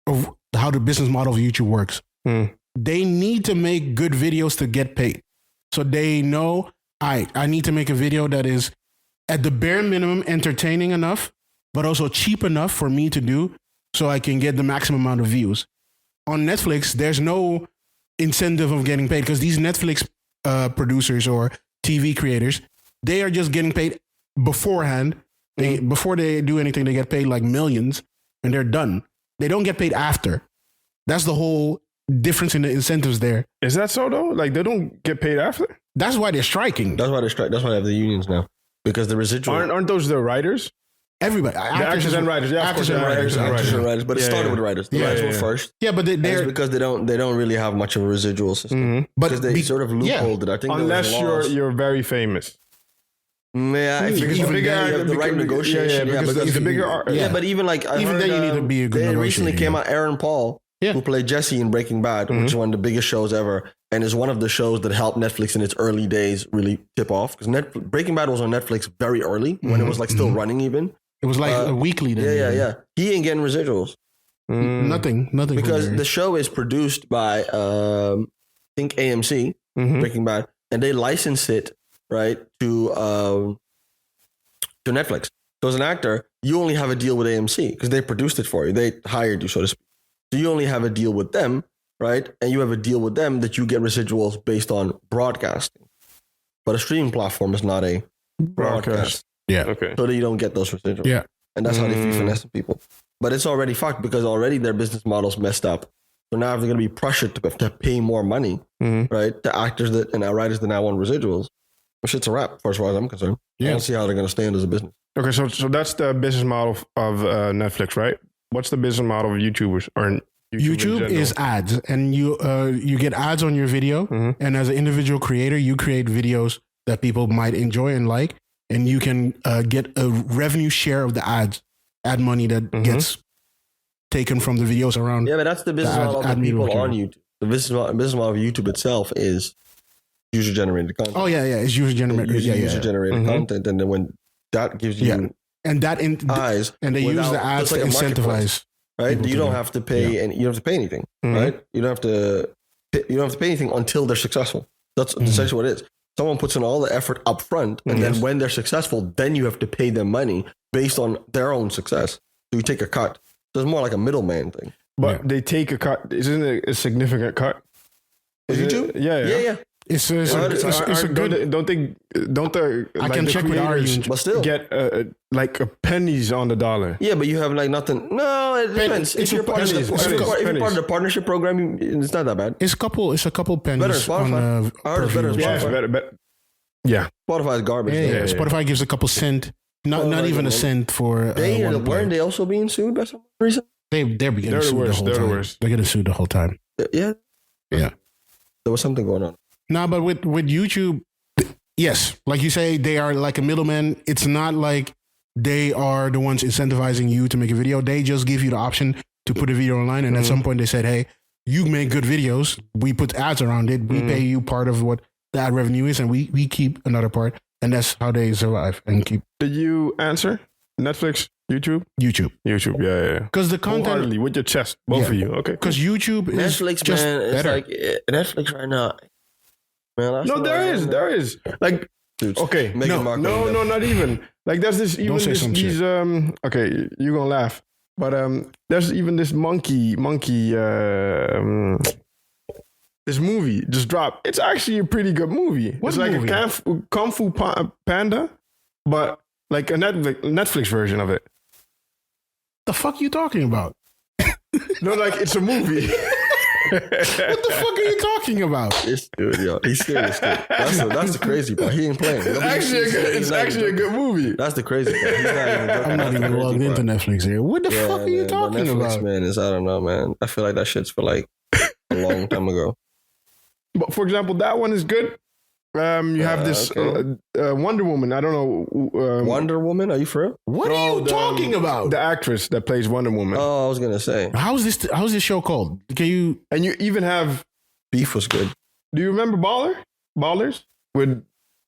of how the business model of YouTube works. They need to make good videos to get paid. So they know, I need to make a video that is at the bare minimum entertaining enough, but also cheap enough for me to do so I can get the maximum amount of views. On Netflix, there's no incentive of getting paid because these Netflix producers or TV creators, they are just getting paid beforehand. Before they do anything, they get paid like millions and they're done. They don't get paid after. That's the whole difference in the incentives there. Is that so though? Like they don't get paid after? That's why they're striking. That's why they strike. That's why they have the unions now. Because the residual... Aren't those the writers? Everybody. The actors and writers. Yeah, actors and writers. But it started with writers. The writers were first. Yeah, but they're... because they don't really have much of a residual system. Because they sort of loopholed it. I think unless you're very famous. Yeah, if you have the right negotiation. Yeah, because the bigger... but even like... Even then you need to be a good negotiator. Recently came out Aaron Paul, who played Jesse in Breaking Bad, which is one of the biggest shows ever, and is one of the shows that helped Netflix in its early days really tip off. Because Breaking Bad was on Netflix very early, when it was like still running even. It was like a weekly then. Yeah. He ain't getting residuals. Nothing. Because the show is produced by, I think AMC, Breaking Bad, and they license it, right, to Netflix. So as an actor, you only have a deal with AMC because they produced it for you. They hired you, so to speak. So you only have a deal with them, right? And you have a deal with them that you get residuals based on broadcasting. But a streaming platform is not a broadcast. Yeah. Okay. So that you don't get those residuals. Yeah. And that's how they keep finessing people. But it's already fucked because already their business model's messed up. So now if they're going to be pressured to pay more money, right, to actors and writers that now want residuals, well, shit's a wrap, as far as I'm concerned. I don't see how they're going to stand as a business. Okay, so that's the business model of Netflix, right? What's the business model of YouTubers or YouTube is ads, and you get ads on your video, and as an individual creator, you create videos that people might enjoy and like, and you can get a revenue share of the ad money that gets taken from the videos around. Yeah, but that's the business model of the people on YouTube. The business model of YouTube itself is user generated content. Oh yeah, it's user generated. User generated content, and then when that gives you and that eyes, and they use the ads to incentivize. Right, you don't have to pay, and you don't have to pay anything. Right, you don't have to pay anything until they're successful. That's essentially what it is. Someone puts in all the effort up front, and then when they're successful, then you have to pay them money based on their own success. So you take a cut. So it's more like a middleman thing. But they take a cut. Isn't it a significant cut? YouTube? Yeah. It's a good. Don't I can check with our union, but still get like pennies on the dollar. Yeah, but you have like nothing. No, it depends. If you're part of the partnership program, it's not that bad. It's a couple pennies. Better Spotify. Ours better Spotify. Yeah, Spotify is garbage. Yeah. Spotify gives a couple cent. Not even a cent for. Weren't they also being sued by some reason? They're getting sued the whole time. They're getting sued the whole time. Yeah. There was something going on. No, but with YouTube, yes, like you say, they are like a middleman. It's not like they are the ones incentivizing you to make a video. They just give you the option to put a video online. And at some point they said, hey, you make good videos. We put ads around it. We pay you part of what the ad revenue is, and we keep another part. And that's how they survive and keep. Did you answer? Netflix? YouTube? YouTube, yeah. Because the content... with your chest, both of you, okay. Because YouTube is Netflix, just man, better. It's like Netflix right now. Man, there is. Like, dude, okay, no, not even. Like, there's this, even these, okay, you're gonna laugh. But there's even this monkey, this movie just dropped. It's actually a pretty good movie. It's like movie? A Kung Fu Panda, but like a Netflix version of it. The fuck you talking about? No, like it's a movie. What the fuck are you talking about? This dude, yo, he's serious. That's the crazy part. He ain't playing. It's actually a good movie. That's the crazy part. He's not even I'm not even logged into Netflix here. What the fuck are you talking Netflix, about? Man, I don't know, man. I feel like that shit's for like a long time ago. But for example, that one is good. You have this Wonder Woman. I don't know. Wonder Woman? Are you for real? What are you talking about? The actress that plays Wonder Woman. Oh, I was gonna say. How's this show called? Can you? And you even have. Beef was good. Do you remember Ballers with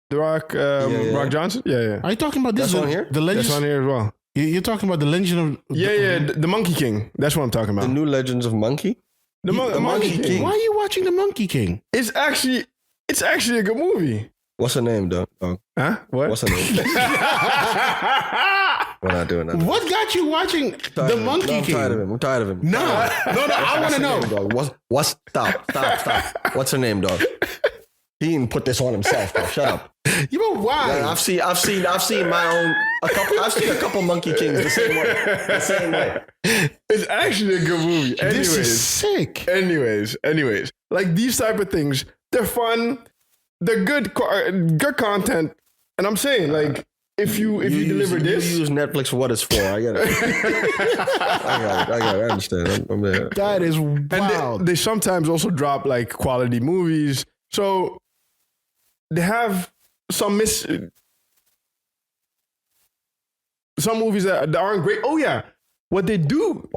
The Rock, Rock Johnson? Yeah. Are you talking about this? That's on here? The Legends. That's on here as well. You're talking about the Legend of. The Monkey King. That's what I'm talking about. The New Legends of Monkey. The Monkey King. Why are you watching the Monkey King? It's actually a good movie. What's the name, dog? Huh? What? What's the name? We're not doing that. What got you watching the Monkey King? I'm tired of him. No, I want to know. Name, what's stop. What's her name, dog? He didn't put this on himself, dog. Shut up. You know why? Yeah, I've seen my own. I've seen a couple Monkey Kings the same way. It's actually a good movie. This is sick. Anyways, like these type of things, they're fun. They're good content, and I'm saying like if you deliver this, you use Netflix for what it's for. I get it. I got it. I understand. I'm there. That is wild. And they sometimes also drop like quality movies, so they have some movies that aren't great. Oh yeah, what they do.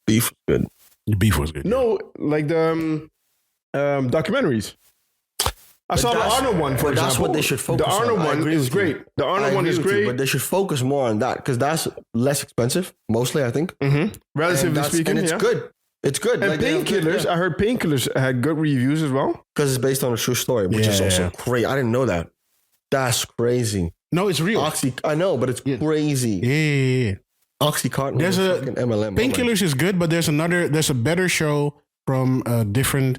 Beef was good. The beef was good. No, like the documentaries. I saw the Arnold one, for example. That's what they should focus on. The Arnold one is great. The Arnold one is great. But they should focus more on that because that's less expensive, mostly, I think. Mm-hmm. Relatively speaking, and it's good. It's good. And like Painkillers, I heard Painkillers had good reviews as well. Because it's based on a true story, which is also crazy. I didn't know that. That's crazy. No, it's real. I know, but it's crazy. Yeah. Oxycontin. There's a MLM. Painkillers is good, but there's a better show from a different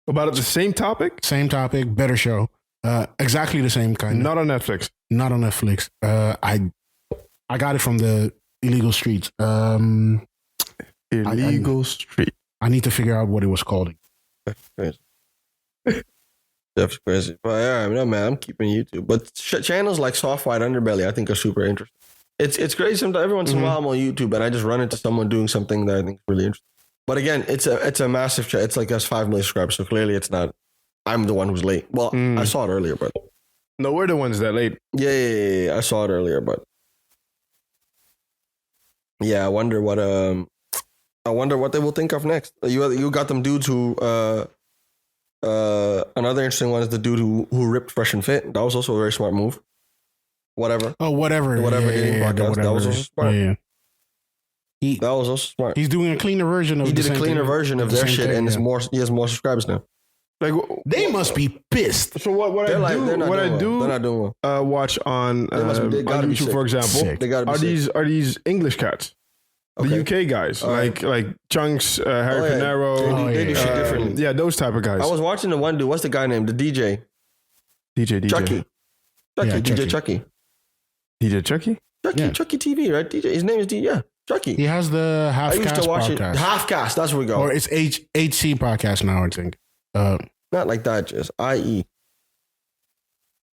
about the same topic? Same topic, better show. Exactly the same kind. Not on Netflix. Not on Netflix. I got it from the illegal streets. Illegal Street. I need to figure out what it was called. Crazy. That's crazy. But yeah, no, man, I'm keeping YouTube. But channels like Soft White Underbelly, I think are super interesting. It's crazy. Sometimes every once in a while I'm on YouTube and I just run into someone doing something that I think is really interesting. But again, it's a massive channel. It's like has 5 million subscribers, so clearly it's not. I'm the one who's late. Well, I saw it earlier, but no, we're the ones that late. Yeah. I saw it earlier, but yeah, I wonder what they will think of next. You got them dudes who another interesting one is the dude who ripped Fresh and Fit. That was also a very smart move. Whatever. Oh, whatever. Podcast. That was also smart. Yeah. That was also smart. He's doing a cleaner version of. He did a cleaner version of their shit, and he has more subscribers now. Like they must be pissed. So what they're I do they're not doing well. Watch on YouTube, for example, are these English cats, the UK guys, like Chunks, Harry Panero. They do shit differently. Yeah, those type of guys. I was watching the one dude. What's the guy named? The DJ. Chucky. DJ Chucky. DJ Chucky. Chucky TV, right? DJ. His name is DJ. Yeah. Chucky. He has the Half Cast podcast. I used to watch it. Half Cast, that's where we go. Or it's HC podcast now, I think. Not like that, just IE.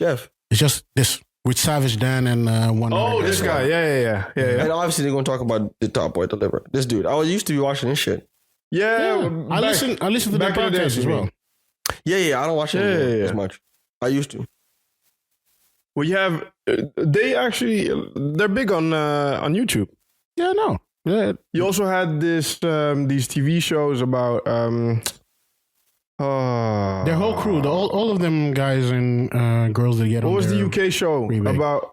Jeff. It's just this with Savage Dan and one. Oh, this guy. Yeah. And obviously they're going to talk about the Top Boy Deliver. This dude. I used to be watching this shit. Yeah. I listen to the podcast as well. Yeah. I don't watch it as much. I used to. Well, you have. They're big on YouTube. Yeah, no. Yeah. You also had these TV shows about their whole crew, all of them guys and girls that get on. What was the UK show about?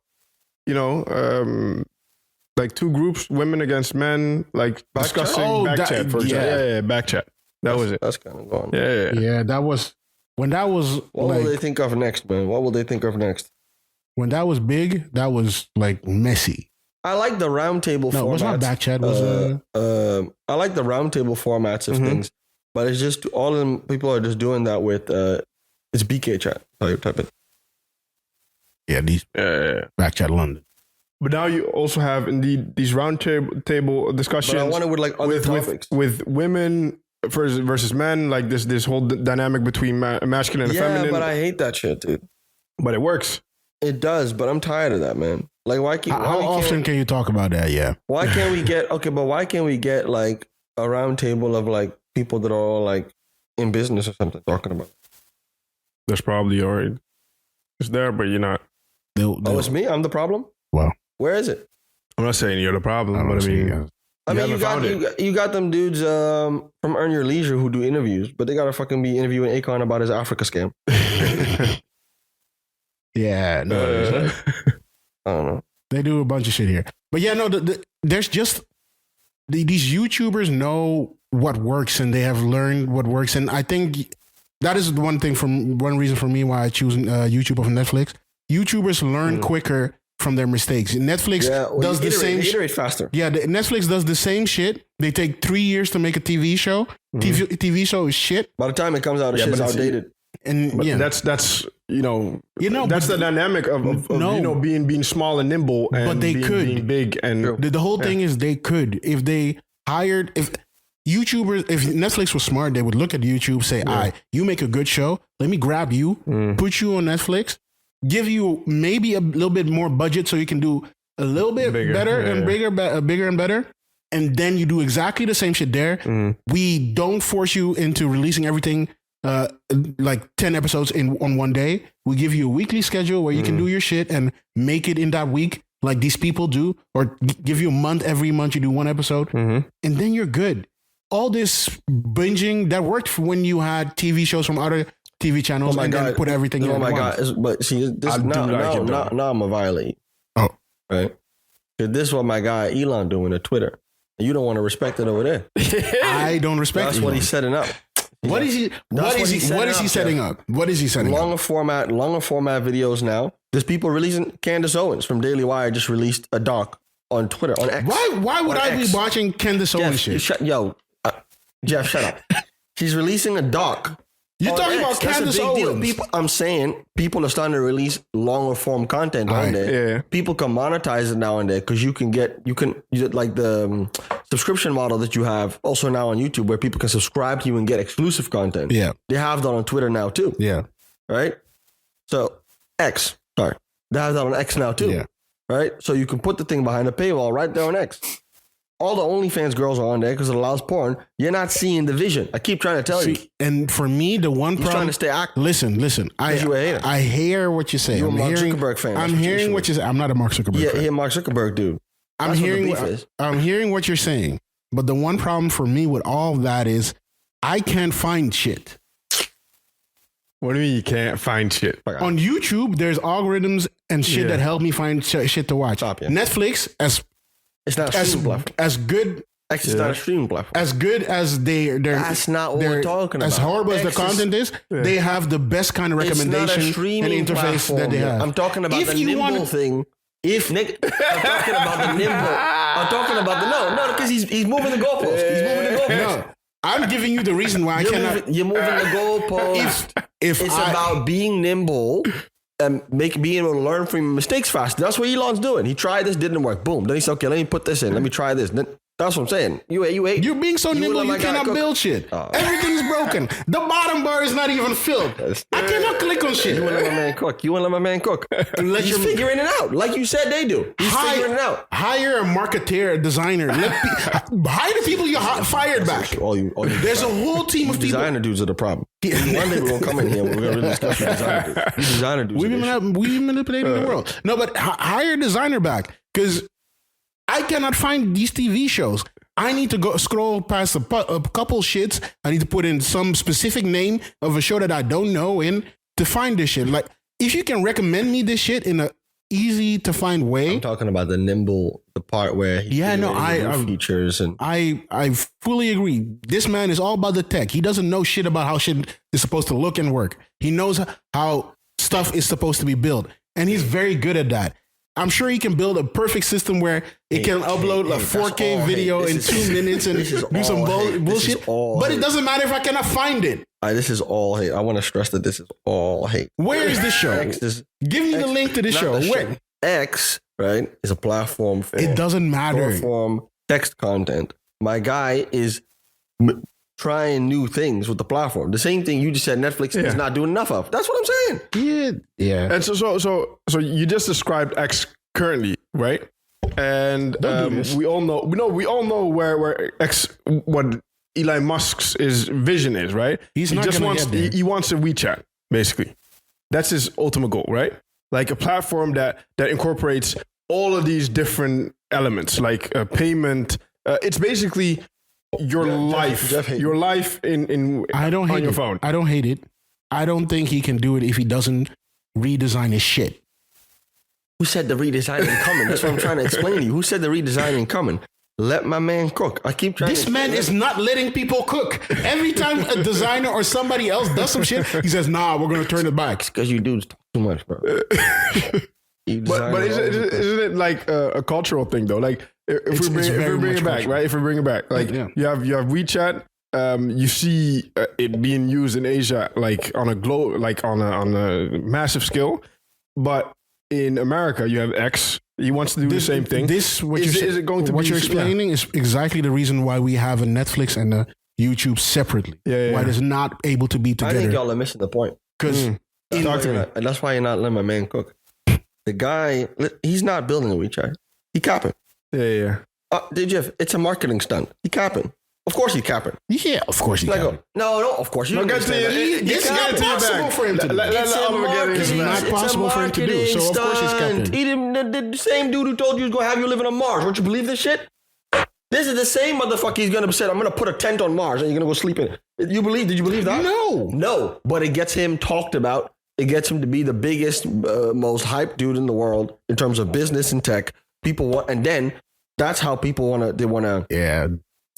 Like two groups, women against men, like discussing backchat. For example, backchat. That was it. That's kind of gone. Yeah. That was when that was. What will they think of next, man? What will they think of next? When that was big, that was like messy. I like the roundtable formats. No, it was not backchat. I like the roundtable formats of things, but it's just all of them. People are just doing that with it's BK chat type of. Yeah, these backchat London. But now you also have indeed these roundtable discussions. But I want it with like other topics with women versus men, like this whole dynamic between masculine and feminine. Yeah, but I hate that shit, dude. But it works. It does, but I'm tired of that, man. Like, how often can you talk about that? Yeah. Why can't we get like a round table of like people that are all like in business or something talking about? That's probably already. It's there, but you're not. Oh, it's me. I'm the problem. Well, where is it? I'm not saying you're the problem, but you got them dudes from Earn Your Leisure who do interviews, but they gotta fucking be interviewing Akon about his Africa scam. Yeah, no, I don't know. They do a bunch of shit here, but yeah, no. There's just these YouTubers know what works and they have learned what works, and I think that is one reason for me why I choose YouTube over Netflix. YouTubers learn quicker from their mistakes. Netflix does the same. Iterate faster. Yeah, Netflix does the same shit. They take 3 years to make a TV show. TV show is shit. By the time it comes out, it's outdated. And that's that's the dynamic of being small and nimble, and but they being big, and the whole thing is they could, if they hired, if YouTubers, if Netflix was smart, they would look at YouTube, say, all right, you make a good show, let me grab you, put you on Netflix, give you maybe a little bit more budget so you can do a little bit better and bigger and better. And then you do exactly the same shit there. We don't force you into releasing everything like 10 episodes on one day. We give you a weekly schedule where you can do your shit and make it in that week like these people do, or give you a month. Every month you do one episode, and then you're good. All this binging that worked for when you had TV shows from other TV channels then put everything in. Oh my God. But see, this now I'm a violate. Oh. Right? Because this is what my guy Elon doing at Twitter. And you don't want to respect it over there. I don't respect That's Elon. what he's setting up. What is he setting up? What is he setting longer format videos now. There's people releasing. Candace Owens from Daily Wire just released a doc on Twitter, on X. Why would I be watching Candace Owens shit? Jeff, shut up. She's releasing a doc. You're talking about Candace Owens. I'm saying people are starting to release longer form content on there. Yeah. People can monetize it now and there because you can like the subscription model that you have also now on YouTube where people can subscribe to you and get exclusive content. Yeah. They have that on Twitter now too. Yeah. Right? So they have that on X now too. Yeah. Right? So you can put the thing behind a paywall right there on X. All the OnlyFans girls are on there because it allows porn. You're not seeing the vision. I keep trying to tell you. And for me, the one problem... trying to stay active. Listen. I hear what you say. You're a Mark Zuckerberg fan. I'm hearing what you say. I'm not a Mark Zuckerberg fan. Yeah, Mark Zuckerberg dude. I'm hearing what you're saying. But the one problem for me with all of that is I can't find shit. What do you mean you can't find shit? On YouTube, there's algorithms and shit that help me find shit to watch. Netflix, it's not a streaming platform. As good. X is not a streaming platform. As good as they're. That's not what we're talking about. As horrible as the content is, they have the best kind of recommendation and interface that they have. I'm talking about the nimble thing. I'm talking about the nimble. I'm talking about no, because he's moving the goalpost. He's moving the goalpost. No, I'm giving you the reason why I cannot. You're moving the goalpost. If it's about being nimble. Being able to learn from mistakes faster. That's what Elon's doing. He tried this, didn't work. Boom. Then he said, okay, let me put this in. Let me try this. Then, that's what I'm saying. You're being so nimble, you cannot build shit. Everything's broken. The bottom bar is not even filled. I cannot click on shit. You want to let my man cook. He's figuring it out. Like you said they do. He's figuring it out. Hire a marketeer, a designer. Hire the people you fired back. There's a whole team of people. Designer dudes are the problem. One day we're going to come in here and we're going to really discuss designer dudes. These designer dudes. We've been manipulating the world. No, but hire a designer back because I cannot find these TV shows. I need to go scroll past a couple shits. I need to put in some specific name of a show that I don't know in to find this shit. Like, if you can recommend me this shit in a easy to find way. I'm talking about the nimble, the part where I features and I fully agree. This man is all about the tech. He doesn't know shit about how shit is supposed to look and work. He knows how stuff is supposed to be built, and he's very good at that. I'm sure he can build a perfect system where it can upload a 4K video in 2 minutes and do some bullshit. But it doesn't matter if I cannot find it. This is all hate. I want to stress that this is all hate. Where is this show? Give me the link to this show. Where? X, right, is a platform for... It doesn't matter. Platform text content. My guy is trying new things with the platform. The same thing you just said Netflix is not doing enough of. That's what I'm saying. Yeah. And so you just described X currently, right? And we all know where X, what Elon Musk's vision is, right? He wants a WeChat. basically. That's his ultimate goal, right? Like a platform that incorporates all of these different elements, like payment. It's basically your life in I don't hate on your it. phone. I don't hate it. I don't think he can do it if he doesn't redesign his shit. Who said the redesign ain't coming? That's what I'm trying to explain to you. Who said the redesign ain't coming? Let my man cook. I keep trying. This man is not letting people cook. Every time a designer or somebody else does some shit, he says, "Nah, we're gonna turn it back." Because you dudes talk too much, bro. But isn't it like a cultural thing though? Like if we bring it back, right? If we bring it back, like you have WeChat. You see it being used in Asia, like on a on a massive scale, but in America, you have X. He wants to do the same thing. What you're explaining is exactly the reason why we have a Netflix and a YouTube separately. Why it's not able to be together. I think y'all are missing the point. Because and that's why you're not letting my man cook. The guy, he's not building a WeChat. He capping. Yeah. Jeff, it's a marketing stunt. He capping. Of course he's capping. Yeah, of course he's capping. No, of course. It's impossible for him to do. It's not possible for him to do. So of course he's capping. The same dude who told you he's going to have you living on Mars. Don't you believe this shit? This is the same motherfucker he's going to say, I'm going to put a tent on Mars and you're going to go sleep in it. Did you believe that? No. But it gets him talked about. It gets him to be the biggest, most hyped dude in the world in terms of business and tech. People want, and then that's how people want to. Yeah.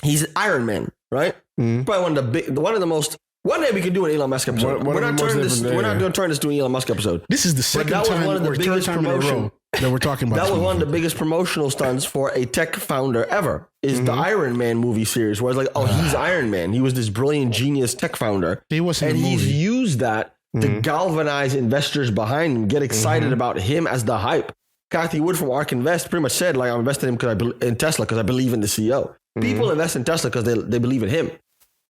He's Iron Man, right? Mm-hmm. Probably one of the most. One day we could do an Elon Musk episode. We're not going to turn this to an Elon Musk episode. This is the second time or third time in a row that we're talking about. That was one of the biggest promotional stunts for a tech founder ever. Is the Iron Man movie series, where it's like, he's Iron Man. He was this brilliant genius tech founder. He was, and he's used that to galvanize investors behind him, get excited about him as the hype. Kathy Wood from ARK Invest pretty much said, like, I'm invested in Tesla because I believe in the CEO. People invest in Tesla because they believe in him.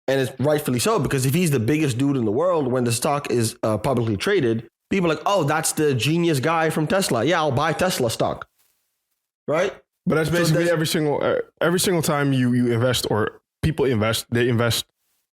And it's rightfully so, because if he's the biggest dude in the world, when the stock is publicly traded, people are like, oh, that's the genius guy from Tesla. Yeah, I'll buy Tesla stock. Right? But that's basically every single time you invest or people invest, they invest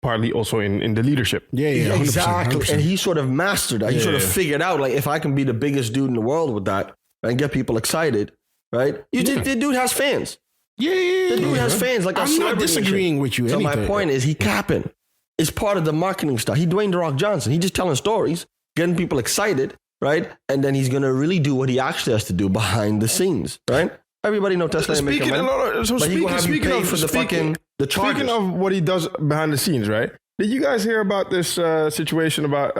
partly also in the leadership. Yeah, 100%, exactly. 100%. And he sort of mastered that. He sort of figured out, like, if I can be the biggest dude in the world with that and get people excited, right? The dude has fans. Yeah. The dude has fans. Like, I'm not disagreeing with you. So my point is, he capping. It's part of the marketing stuff. He Dwayne The Rock Johnson. He's just telling stories, getting people excited, right? And then he's going to really do what he actually has to do behind the scenes, right? Everybody know Tesla ain't making money. Speaking of what he does behind the scenes, right? Did you guys hear about this situation about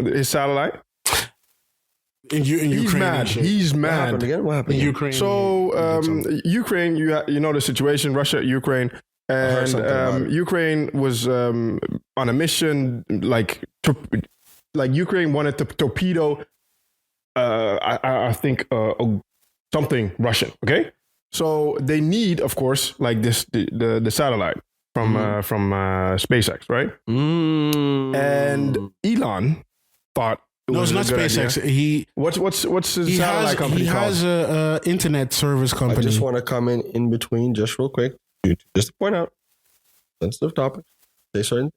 his satellite? In Ukraine. He's mad. What happened in Ukraine? So Ukraine, you know the situation, Russia, Ukraine, and Ukraine was on a mission, like Ukraine wanted to torpedo, I think something Russian. Okay, so they need, of course, like the satellite from SpaceX, right? And Elon thought. No, it's not SpaceX. What's his satellite company called? He has a internet service company. I just want to come in between, just real quick, just to point out sensitive topics. Say certain.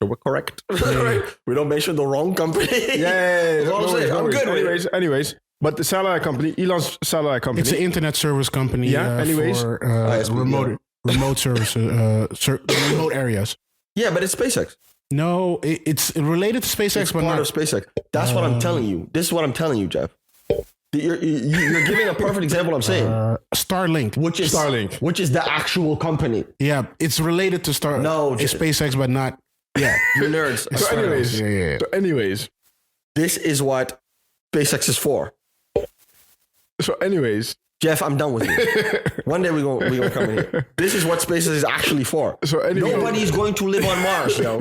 We're correct. Right? We don't mention the wrong company. Yeah. I'm good. Anyways, but the satellite company, Elon's satellite company, it's an internet service company. For remote services, remote areas. Yeah, but it's SpaceX. No, it's related to SpaceX, it's but part not of SpaceX. That's what I'm telling you. This is what I'm telling you, Jeff. You're giving a perfect example. I'm saying Starlink, which is the actual company. Yeah, it's related to it's SpaceX, but not. Yeah, you're nerds. So anyways, this is what SpaceX is for. So anyways, Jeff, I'm done with you. One day we're gonna come in here. This is what SpaceX is actually for. So nobody's going to live on Mars, yo.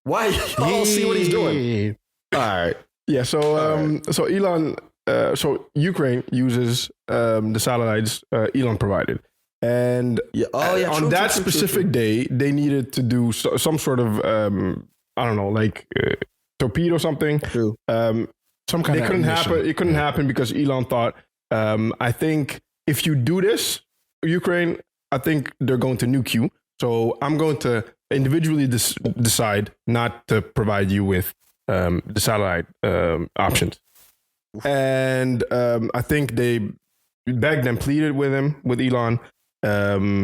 Why? Y'all see what he's doing. All right. Yeah. So Elon. So Ukraine uses the satellites Elon provided, and on that specific day, they needed to do some sort of I don't know, like torpedo something. True. Some kind of couldn't happen. It couldn't happen because Elon thought. I think if you do this, Ukraine, I think they're going to nuke you. So I'm going to individually decide not to provide you with the satellite options. And I think they begged and pleaded with Elon.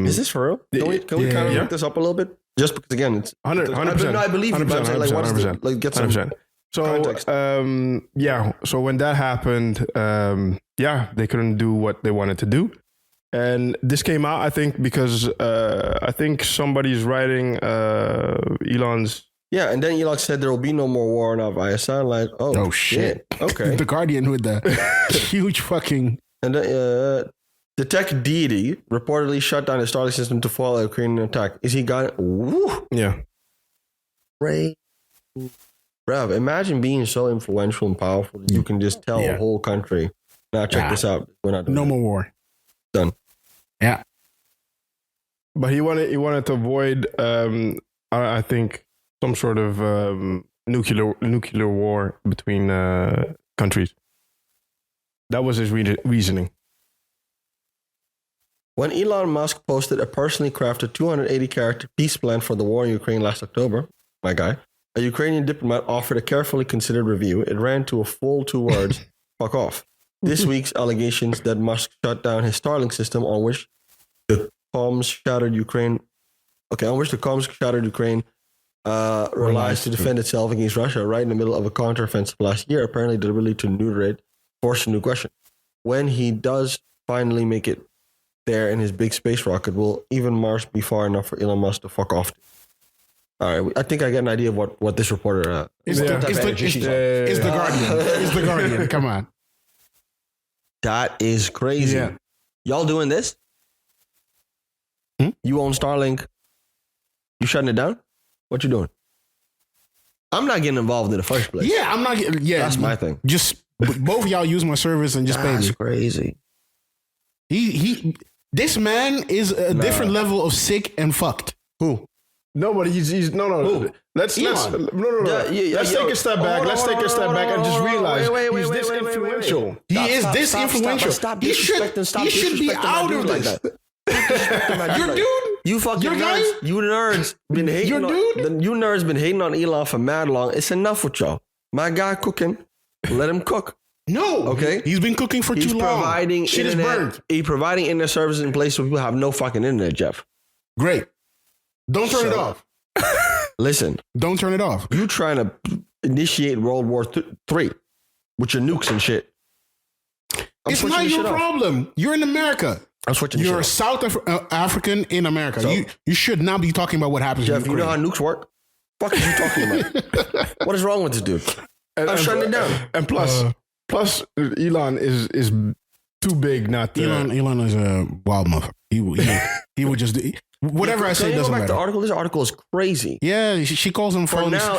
Is this for real? Can we kind of look this up a little bit? Just because, again, it's 100%. I believe you, but I'm saying, like, what is it? Like, get some 100%. So, context. So when that happened, they couldn't do what they wanted to do. And this came out, I think, because I think somebody's writing Elon's. Yeah, and then Elon said there will be no more war on our ISI. Like, oh shit. Okay. The Guardian with the huge fucking. And the tech deity reportedly shut down his Starlink system to foil a Ukrainian attack. Is he gone? Woo! Yeah. Right. Bruv, imagine being so influential and powerful that you can just tell a whole country, now check this out. We're not doing no more war. Done. Yeah. But he wanted to avoid, I think, some sort of nuclear war between countries. That was his reasoning. When Elon Musk posted a personally crafted 280-character peace plan for the war in Ukraine last October, my guy, a Ukrainian diplomat offered a carefully considered review. It ran to a full 2 words, fuck off. This week's allegations that Musk shut down his Starlink system on which the comms shattered Ukraine relies to defend itself against Russia right in the middle of a counteroffensive last year, apparently deliberately to neuter it, forced a new question. When he does finally make it there in his big space rocket, will even Mars be far enough for Elon Musk to fuck off? All right, I think I get an idea of what this reporter is the Guardian. It's the Guardian. Come on. That is crazy. Yeah. Y'all doing this? You own Starlink. You shutting it down? What you doing? I'm not getting involved in the first place. Yeah, I'm not. Yeah, that's my thing. Just both of y'all use my service and just pay me. That's crazy. This man is a different level of sick and fucked. Who? No, but he's no. Who? Let's take a step back. Let's take a step back and just realize he's this influential. He is this influential. He should be out of this. Your dude. You fucking nerds. You nerds been hating on. You nerds been hating on Elon for mad long. It's enough with y'all. My guy cooking. Let him cook. No. Okay. He's been cooking for too long. Providing shit internet, is burned. He's providing internet services in places where people have no fucking internet, Jeff. Great. Don't turn it off. Listen. Don't turn it off. You trying to initiate World War III with your nukes and shit. It's not your problem. You're in America. I'm switching. You're a South African in America. So, you should not be talking about what happens Jeff, in Ukraine. You know how nukes work? What are you talking about? What is wrong with this dude? I'm shutting it down. And plus, Elon is too big not to... Elon is a wild motherfucker. He would just... Whatever I say doesn't matter. This article is crazy. Yeah, she calls him phony. For now,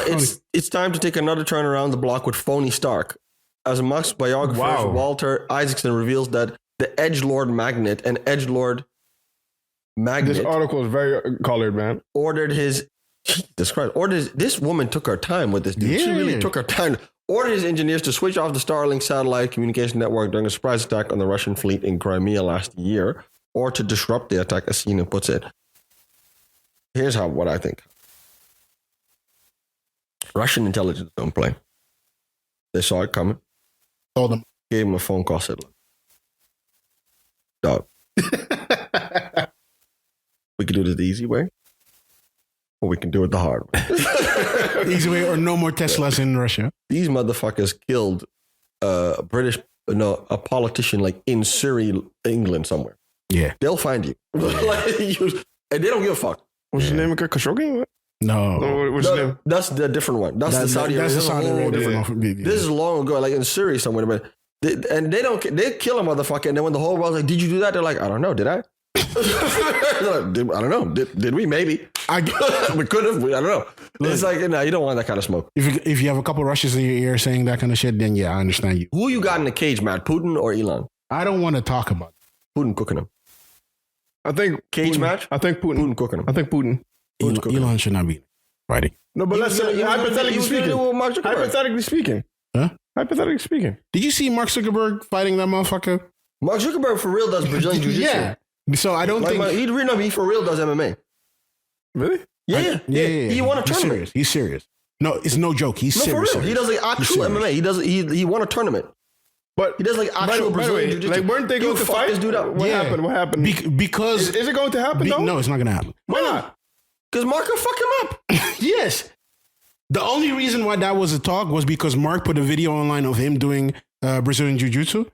it's time to take another turn around the block with phony Stark. As Musk's biographer, Walter Isaacson, reveals that the edgelord magnet and edgelord magnet... This article is very colored, man. This woman took her time with this dude. Yeah. She really took her time. Ordered his engineers to switch off the Starlink satellite communication network during a surprise attack on the Russian fleet in Crimea last year, or to disrupt the attack, as CNN puts it. Here's what I think. Russian intelligence don't play. They saw it coming. Told them. Gave him a phone call, said, dog, we can do this the easy way, or we can do it the hard way. Easy way or no more Teslas in Russia. These motherfuckers killed a politician like in Surrey, England somewhere. Yeah. They'll find you. And they don't give a fuck. What's his name? Khashoggi? No. What's his name? That's the different one. That's the Saudi Arabia. This is long ago, like in Syria somewhere. But they kill a motherfucker, and then when the whole world's like, "Did you do that?" They're like, "I don't know. Did I?" I don't know. Did we? Maybe. We could have. I don't know. It's like, no, you don't want that kind of smoke. If you have a couple Russians in your ear saying that kind of shit, then yeah, I understand you. Who you got in the cage, Matt? Putin or Elon? I don't want to talk about it. Putin cooking him. I think cage Putin, match. I think Putin cooking him. I think Putin. Elon should not be fighting. No, but let's say hypothetically speaking. Huh? Hypothetically speaking. Did you see Mark Zuckerberg fighting that motherfucker? Mark Zuckerberg for real does Brazilian Jiu-Jitsu. Yeah. So I don't think he for real does MMA. Really? Yeah. He won a tournament. He's serious. No, it's no joke. He's No, for serious. real. He does like actual MMA. He won a tournament. But he does like actual Brazilian jiu-jitsu. Like, weren't they going to fight? This dude up. What happened? What happened? Because is it going to happen? Though? No, it's not going to happen. Why not? Because Mark will fuck him up. Yes. The only reason why that was a talk was because Mark put a video online of him doing Brazilian jiu-jitsu.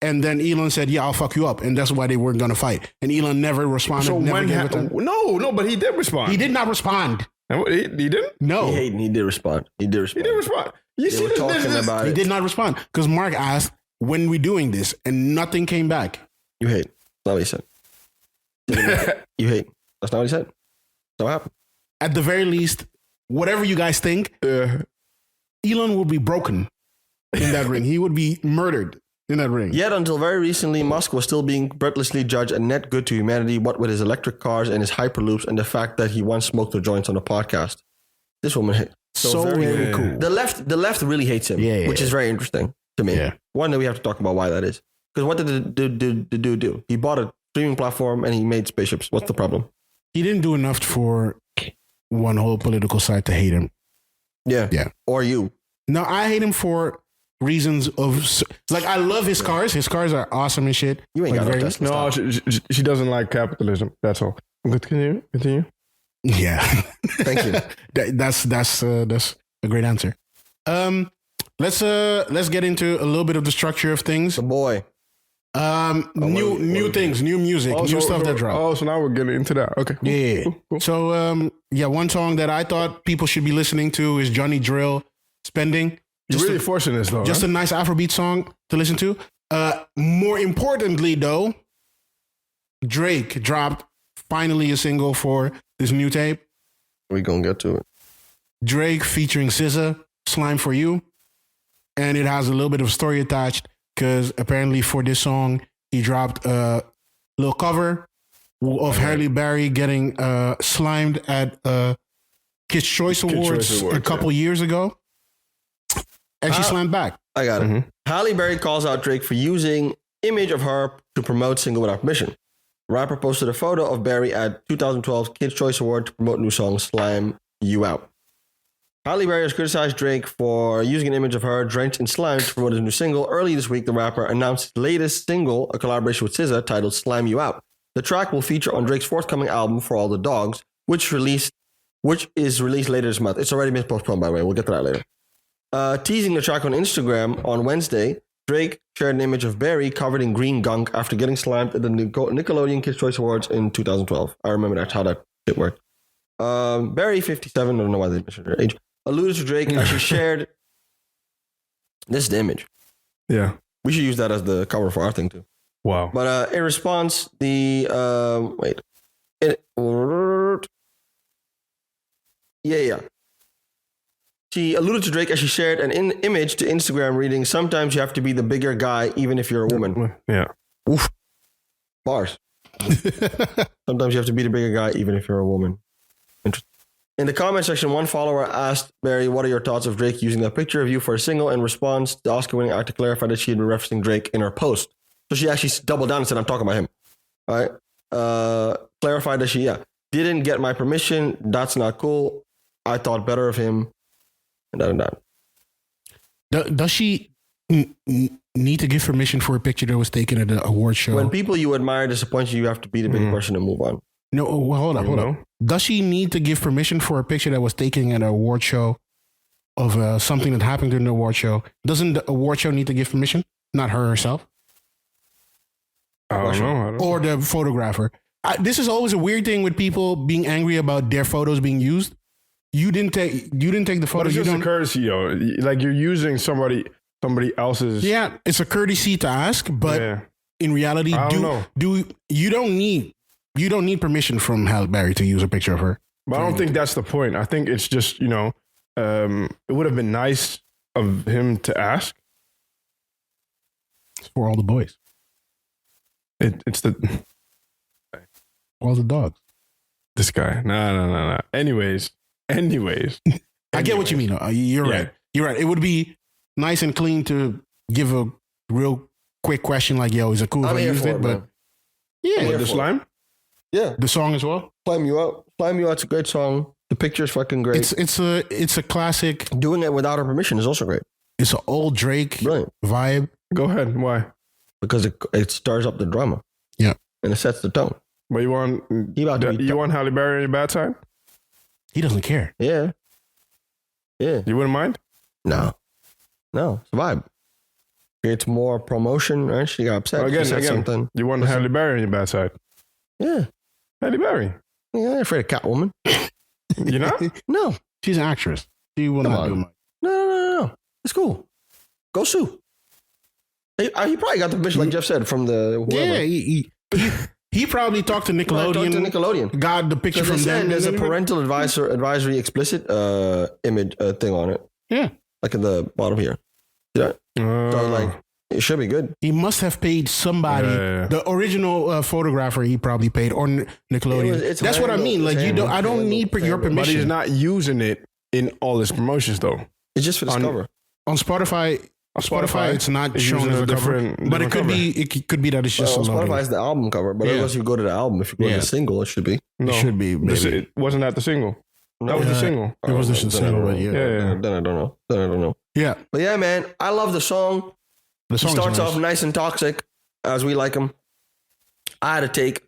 And then Elon said, yeah, I'll fuck you up. And that's why they weren't going to fight. And Elon never responded. So No, but he did respond. He did not respond. He didn't? No. He did respond. He did respond. You see this? He did not respond. Because Mark asked, when we doing this? And nothing came back. You hate. That's not what he said. You hate. That's not what he said. That's not what happened. At the very least, whatever you guys think, Elon will be broken in that ring. He would be murdered in that ring. Yet until very recently, Musk was still being breathlessly judged a net good to humanity, what with his electric cars and his hyperloops and the fact that he once smoked the joints on a podcast. This woman hates. So very cool. The left really hates him, which is very interesting to me. Yeah. One day we have to talk about why that is. Because what did the dude do? He bought a streaming platform and he made spaceships. What's the problem? He didn't do enough for one whole political side to hate him. Yeah. Or you. No, I hate him for reasons of like I love his cars. His cars are awesome and shit. You ain't got no Tesla. No, she doesn't like capitalism. That's all. Continue. Yeah. Thank you. That's a great answer. Let's get into a little bit of the structure of things. The boy. New things, new music, new stuff that dropped. Oh, so now we're getting into that. Okay. Cool. Yeah. Cool. So one song that I thought people should be listening to is Johnny Drill, Spending. You're really forcing this though. Just a nice Afrobeat song to listen to. More importantly though, Drake dropped finally a single for this new tape. We're gonna get to it. Drake featuring SZA, Slime for You. And it has a little bit of story attached because apparently for this song, he dropped a little cover of Halle Berry getting slimed at Kids' Choice Awards a couple years ago. And she slammed back. I got it. Mm-hmm. Halle Berry calls out Drake for using image of her to promote single without permission. Rapper posted a photo of Berry at 2012 Kids' Choice Award to promote new song Slime You Out. Halle Berry has criticized Drake for using an image of her drenched in slime to promote his new single. Early this week, the rapper announced his latest single, a collaboration with SZA titled Slime You Out. The track will feature on Drake's forthcoming album For All the Dogs, which is released later this month. It's already been postponed, by the way. We'll get to that later. Teasing the track on Instagram on Wednesday, Drake shared an image of Berry covered in green gunk after getting slimed at the Nickelodeon Kids' Choice Awards in 2012. I remember that's how that shit worked. Berry, 57, I don't know why they mentioned her age, alluded to Drake as she shared. This is the image. Yeah. We should use that as the cover for our thing too. Wow. But in response, She alluded to Drake as she shared an image to Instagram reading, "Sometimes you have to be the bigger guy even if you're a woman." Yeah. Oof. Bars. Sometimes you have to be the bigger guy even if you're a woman. Interesting. In the comment section, one follower asked Berry, "What are your thoughts of Drake using that picture of you for a single?" In response, the Oscar-winning actor clarified that she had been referencing Drake in her post. So she actually doubled down and said, "I'm talking about him." All right. Clarified that she didn't get my permission. That's not cool. I thought better of him. And that. Does she need to give permission for a picture that was taken at an award show? When people you admire disappoint you, you have to be the big person and move on. No, well, hold up. Does she need to give permission for a picture that was taken at an award show of something that happened during the award show? Doesn't the award show need to give permission? Not her herself? I don't know. Or the photographer. This is always a weird thing with people being angry about their photos being used. You didn't take the photo. But it's just a courtesy, though. Like you're using somebody else's. Yeah, it's a courtesy to ask, but in reality, you don't need permission from Halle Berry to use a picture of her. But I don't think that's the point. I think it's just it would have been nice of him to ask. It's for all the boys. It's all the dogs. This guy. No. Anyways. I get what you mean. You're right. You're right. It would be nice and clean to give a real quick question like, "Yo, is it cool if I used it?" But the slime? Yeah. The song as well? Slime You Out. Slime You Out's a great song. The picture is fucking great. It's a classic. Doing it without her permission is also great. It's an old Drake vibe. Go ahead. Why? Because it stirs up the drama. Yeah. And it sets the tone. But you want Halle Berry on your bad side? He doesn't care. Yeah. Yeah. You wouldn't mind? No. It's a vibe. It's more promotion, right? She got upset. Well, again, something. You want Halle Berry on your bad side? Yeah. Halle Berry. Yeah, I'm afraid of Catwoman. You know? No. She's an actress. She will not do much. No. It's cool. Go sue. He probably got the permission, like Jeff said, from the whoever. Yeah, he probably talked to Nickelodeon. Got the picture from them. There's a parental advisory explicit image thing on it. Yeah. Like in the bottom here. Yeah. So like, it should be good. He must have paid somebody. Yeah. The original photographer he probably paid, or Nickelodeon. That's what I mean. Like I don't need your permission. But he's not using it in all his promotions though. It's just for the cover. On Spotify, it's not shown as a cover, but it could be. It could be that it's just. Spotify is the album cover, but unless you go to the album, if you go to the single, it should be. No, it should be. It wasn't that the single. That was the single. It was the single, but yeah. Then I don't know. Yeah, but yeah, man, I love the song. The song starts off nice and toxic, as we like him. I had a take.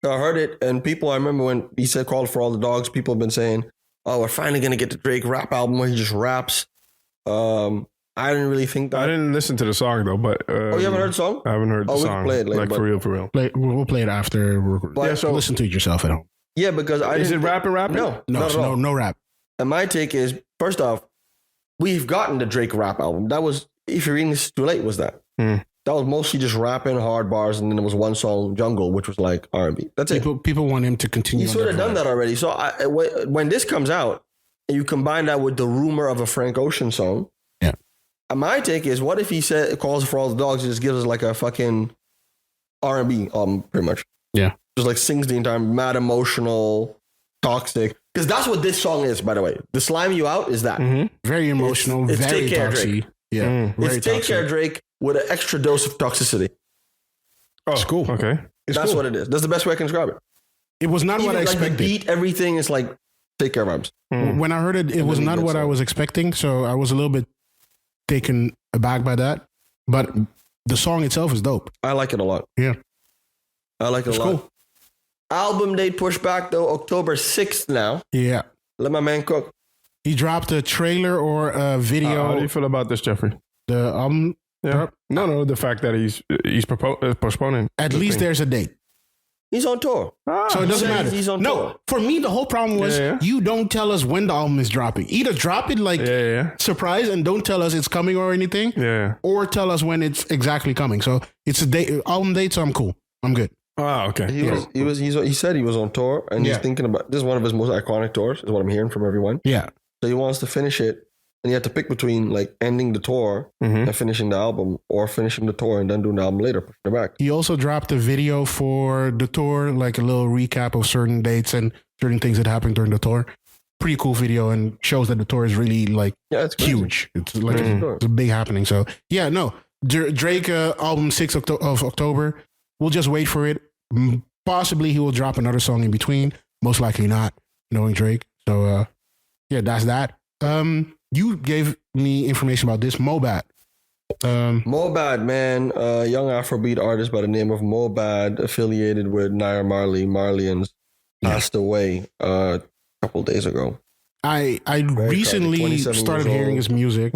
I heard it, and people. I remember when he said "Call for All the Dogs." People have been saying, "Oh, we're finally gonna get the Drake rap album where he just raps." I didn't really think that. I didn't listen to the song though, but you haven't heard the song? I haven't heard the song. We can play it later, like for real. We'll play it after. So listen to it yourself at home. Yeah, because is it rapping? No rap. And my take is, first off, we've gotten the Drake rap album. That was, if you're reading this too late, was that? That was mostly just rapping, hard bars, and then there was one song, Jungle, which was like R&B. That's it. People want him to continue. He's sort of done that already. So when this comes out, and you combine that with the rumor of a Frank Ocean song, my take is, what if he calls for all the dogs and just gives us like a fucking R&B album, pretty much? Yeah. Just like sings the entire mad emotional, toxic. Because that's what this song is, by the way. The Slime You Out is that. Mm-hmm. Very emotional, it's very Take Care toxic. Drake. Yeah. It's Take Care Drake with an extra dose of toxicity. Oh, it's cool. Okay. That's what it is. That's the best way I can describe it. It was not what I expected. Like the beat, everything is like Take Care vibes. When I heard it, it was not what I was expecting. So I was a little bit taken aback by that, but the song itself is dope. I like it a lot. Yeah, I like it a lot. Cool. Album date pushed back though, October 6th now. Yeah, let my man cook. He dropped a trailer or a video. How do you feel about this, Jeffrey? The yeah. No, the fact that he's postponing. At least there's a date. He's on tour. So it doesn't matter. He's on tour. For me, the whole problem was you don't tell us when the album is dropping. Either drop it like surprise and don't tell us it's coming or anything. Yeah. Or tell us when it's exactly coming. So it's a date, album date, so I'm cool. I'm good. Oh, okay. He said he was on tour and he's thinking about, this is one of his most iconic tours, is what I'm hearing from everyone. Yeah. So he wants to finish it. And you have to pick between like ending the tour and finishing the album, or finishing the tour and then doing the album later, pushing it back. He also dropped a video for the tour, like a little recap of certain dates and certain things that happened during the tour. Pretty cool video, and shows that the tour is really like it's huge. It's like it's a big happening. So yeah, no, Drake album 6th of October. We'll just wait for it. Possibly he will drop another song in between. Most likely not, knowing Drake. So yeah, that's that. You gave me information about this, Mobad. Mobad, man, young Afrobeat artist by the name of Mobad, affiliated with Nair Marley. Marlians passed away a couple days ago. I recently started hearing his music,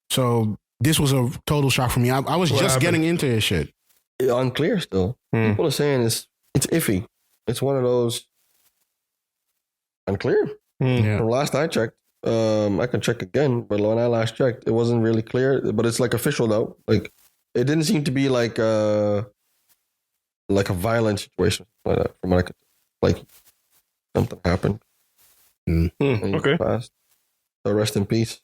so this was a total shock for me. I was just getting into his shit. Unclear still. People are saying it's iffy. It's one of those unclear. From last I checked. I can check again, but when I last checked, it wasn't really clear. But it's like official though. Like it didn't seem to be like a violent situation like that. From what I could, like something happened. Okay. Passed. So rest in peace.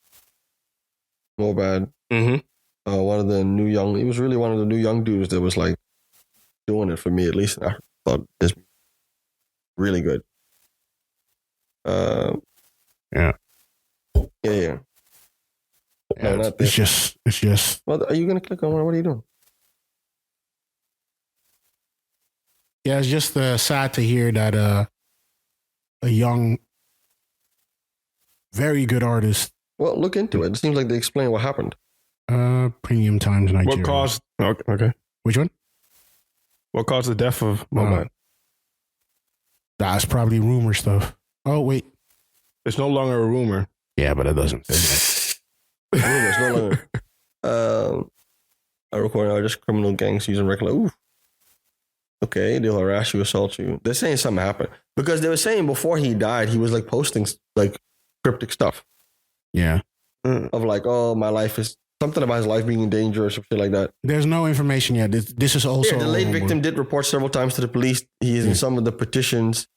Mobad. One of the new young. He was really one of the new young dudes that was like doing it for me, at least. I thought this really good. Yeah. Yeah. No, it's just. What are you gonna click on? What are you doing? Yeah, it's just sad to hear that a young Very good artist. Well, look into it. It seems like they explain what happened. Premium Times Nigeria. What caused? Okay. Which one? What caused the death of Mohbad? That's probably rumor stuff. Oh wait, It's no longer a rumor. yeah, but that doesn't say that. Rumors, no longer. A recording are just criminal gangs using regular. Ooh. Okay, they'll harass you, assault you. They're saying something happened because they were saying before he died, he was like posting like cryptic stuff Yeah, of like, oh, my life is something about his life being in danger or some shit like that. there's no information yet. This is also Yeah, the late victim did report several times to the police. He is in some of the petitions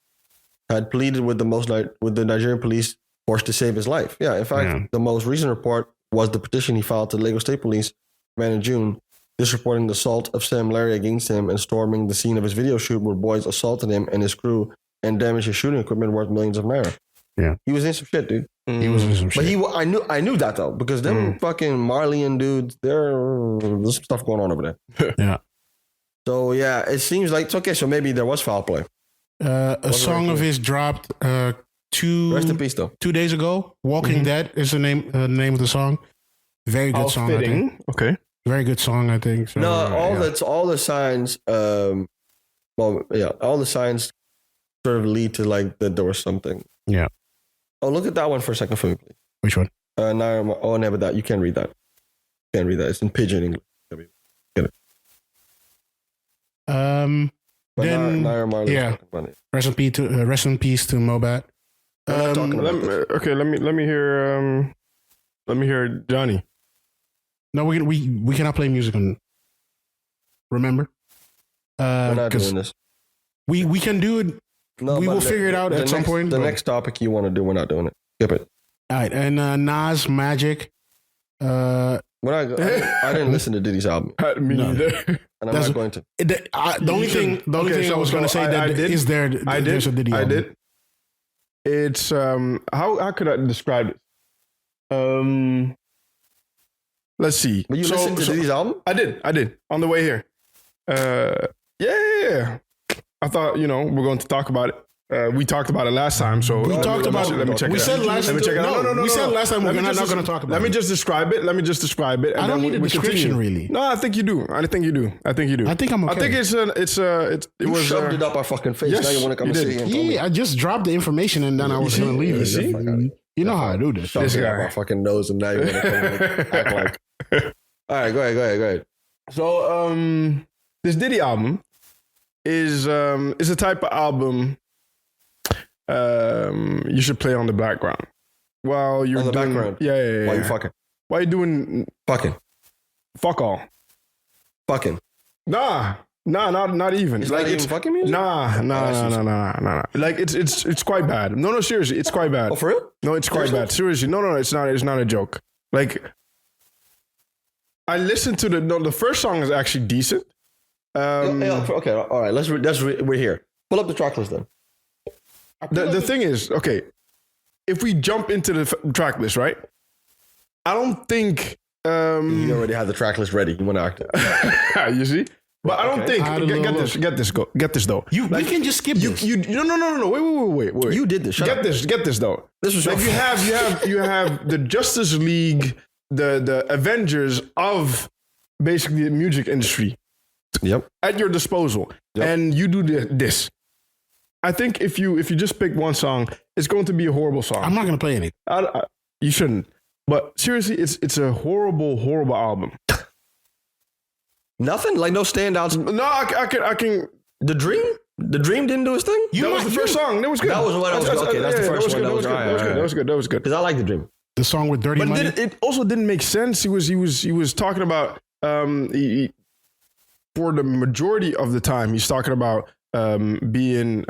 had pleaded with the Nigerian police force to save his life. Yeah, in fact, the most recent report was the petition he filed to the Lagos State Police ran in June, this reporting the assault of Sam Larry against him and storming the scene of his video shoot where boys assaulted him and his crew and damaged his shooting equipment worth millions of naira. Yeah, he was in some shit, dude. He was in some shit. But I knew that though because them fucking Marleyan dudes, there's some stuff going on over there. Yeah. So yeah, it seems like it's okay. So maybe there was foul play. A song of his dropped Rest in peace, though. 2 days ago. Walking Dead is the name of the song. Very good song. I think. Okay. Very good song, I think. So, No, all the signs. All the signs sort of lead to like that there was something. Yeah. Oh, look at that one for a second for me, please. Which one? Never that. You can't read that. Can't read that. It's in pidgin English. Get it. But Then Naira Marley yeah. Rest in peace to Mohbad. Let me hear Johnny. No, we cannot play music on. Remember? We're not doing this. We can do it. No, we will figure it out at some point. The next topic you want to do, we're not doing it. Skip it. All right, and Nas Magic. I didn't listen to Diddy's album. Me neither. And I'm not going to. The only thing I was going to say there's a Diddy album. I did. It's how could I describe it? Let's see. But you listened to Diddy's album? I did on the way here. Yeah. I thought we're going to talk about it. We talked about it last time, so we talked about it. Let me check it out. We said last time. No. We said last time we're not going to talk about it. Let me just describe it. And I don't need a description, continue. really. No, I think you do. I think I'm okay. I think You shoved it up our fucking face. Yes, now you want to come and see it. Yeah, I just dropped the information and then I was going to leave it. You know how I do this. This guy. Up our fucking nose and now you want to come and act like. All right, go ahead. So, this Diddy album is a type of album you should play on the background while you're on the background. Yeah. While you fucking. Why you doing fucking? Fuck all. Fucking. Nah, not even. It's like not even fucking music. Nah. Like it's quite bad. No, seriously, it's quite bad. Oh, for real? No, it's quite bad. Seriously, no, it's not. It's not a joke. Like I listened to the first song is actually decent. Okay, all right. We're here. Pull up the track list then. The thing is, okay, if we jump into the track list, right? I don't think you already have the track list ready. You want to act it. You see? But I don't think get this though. We can just skip this. No. Wait. You did this. Get this though. This was like you have the Justice League, the Avengers of basically the music industry. Yep. At your disposal. Yep. And you do this. I think if you just pick one song, it's going to be a horrible song. I'm not going to play any. You shouldn't. But seriously, it's a horrible album. Nothing? Like no standouts? No, I can. The Dream didn't do his thing? That was the first song. That was good. That was what I was okay. That's the first one. That was good. Because I like The Dream. The song with Dirty Money? But it also didn't make sense. He was talking about for the majority of the time he's talking about being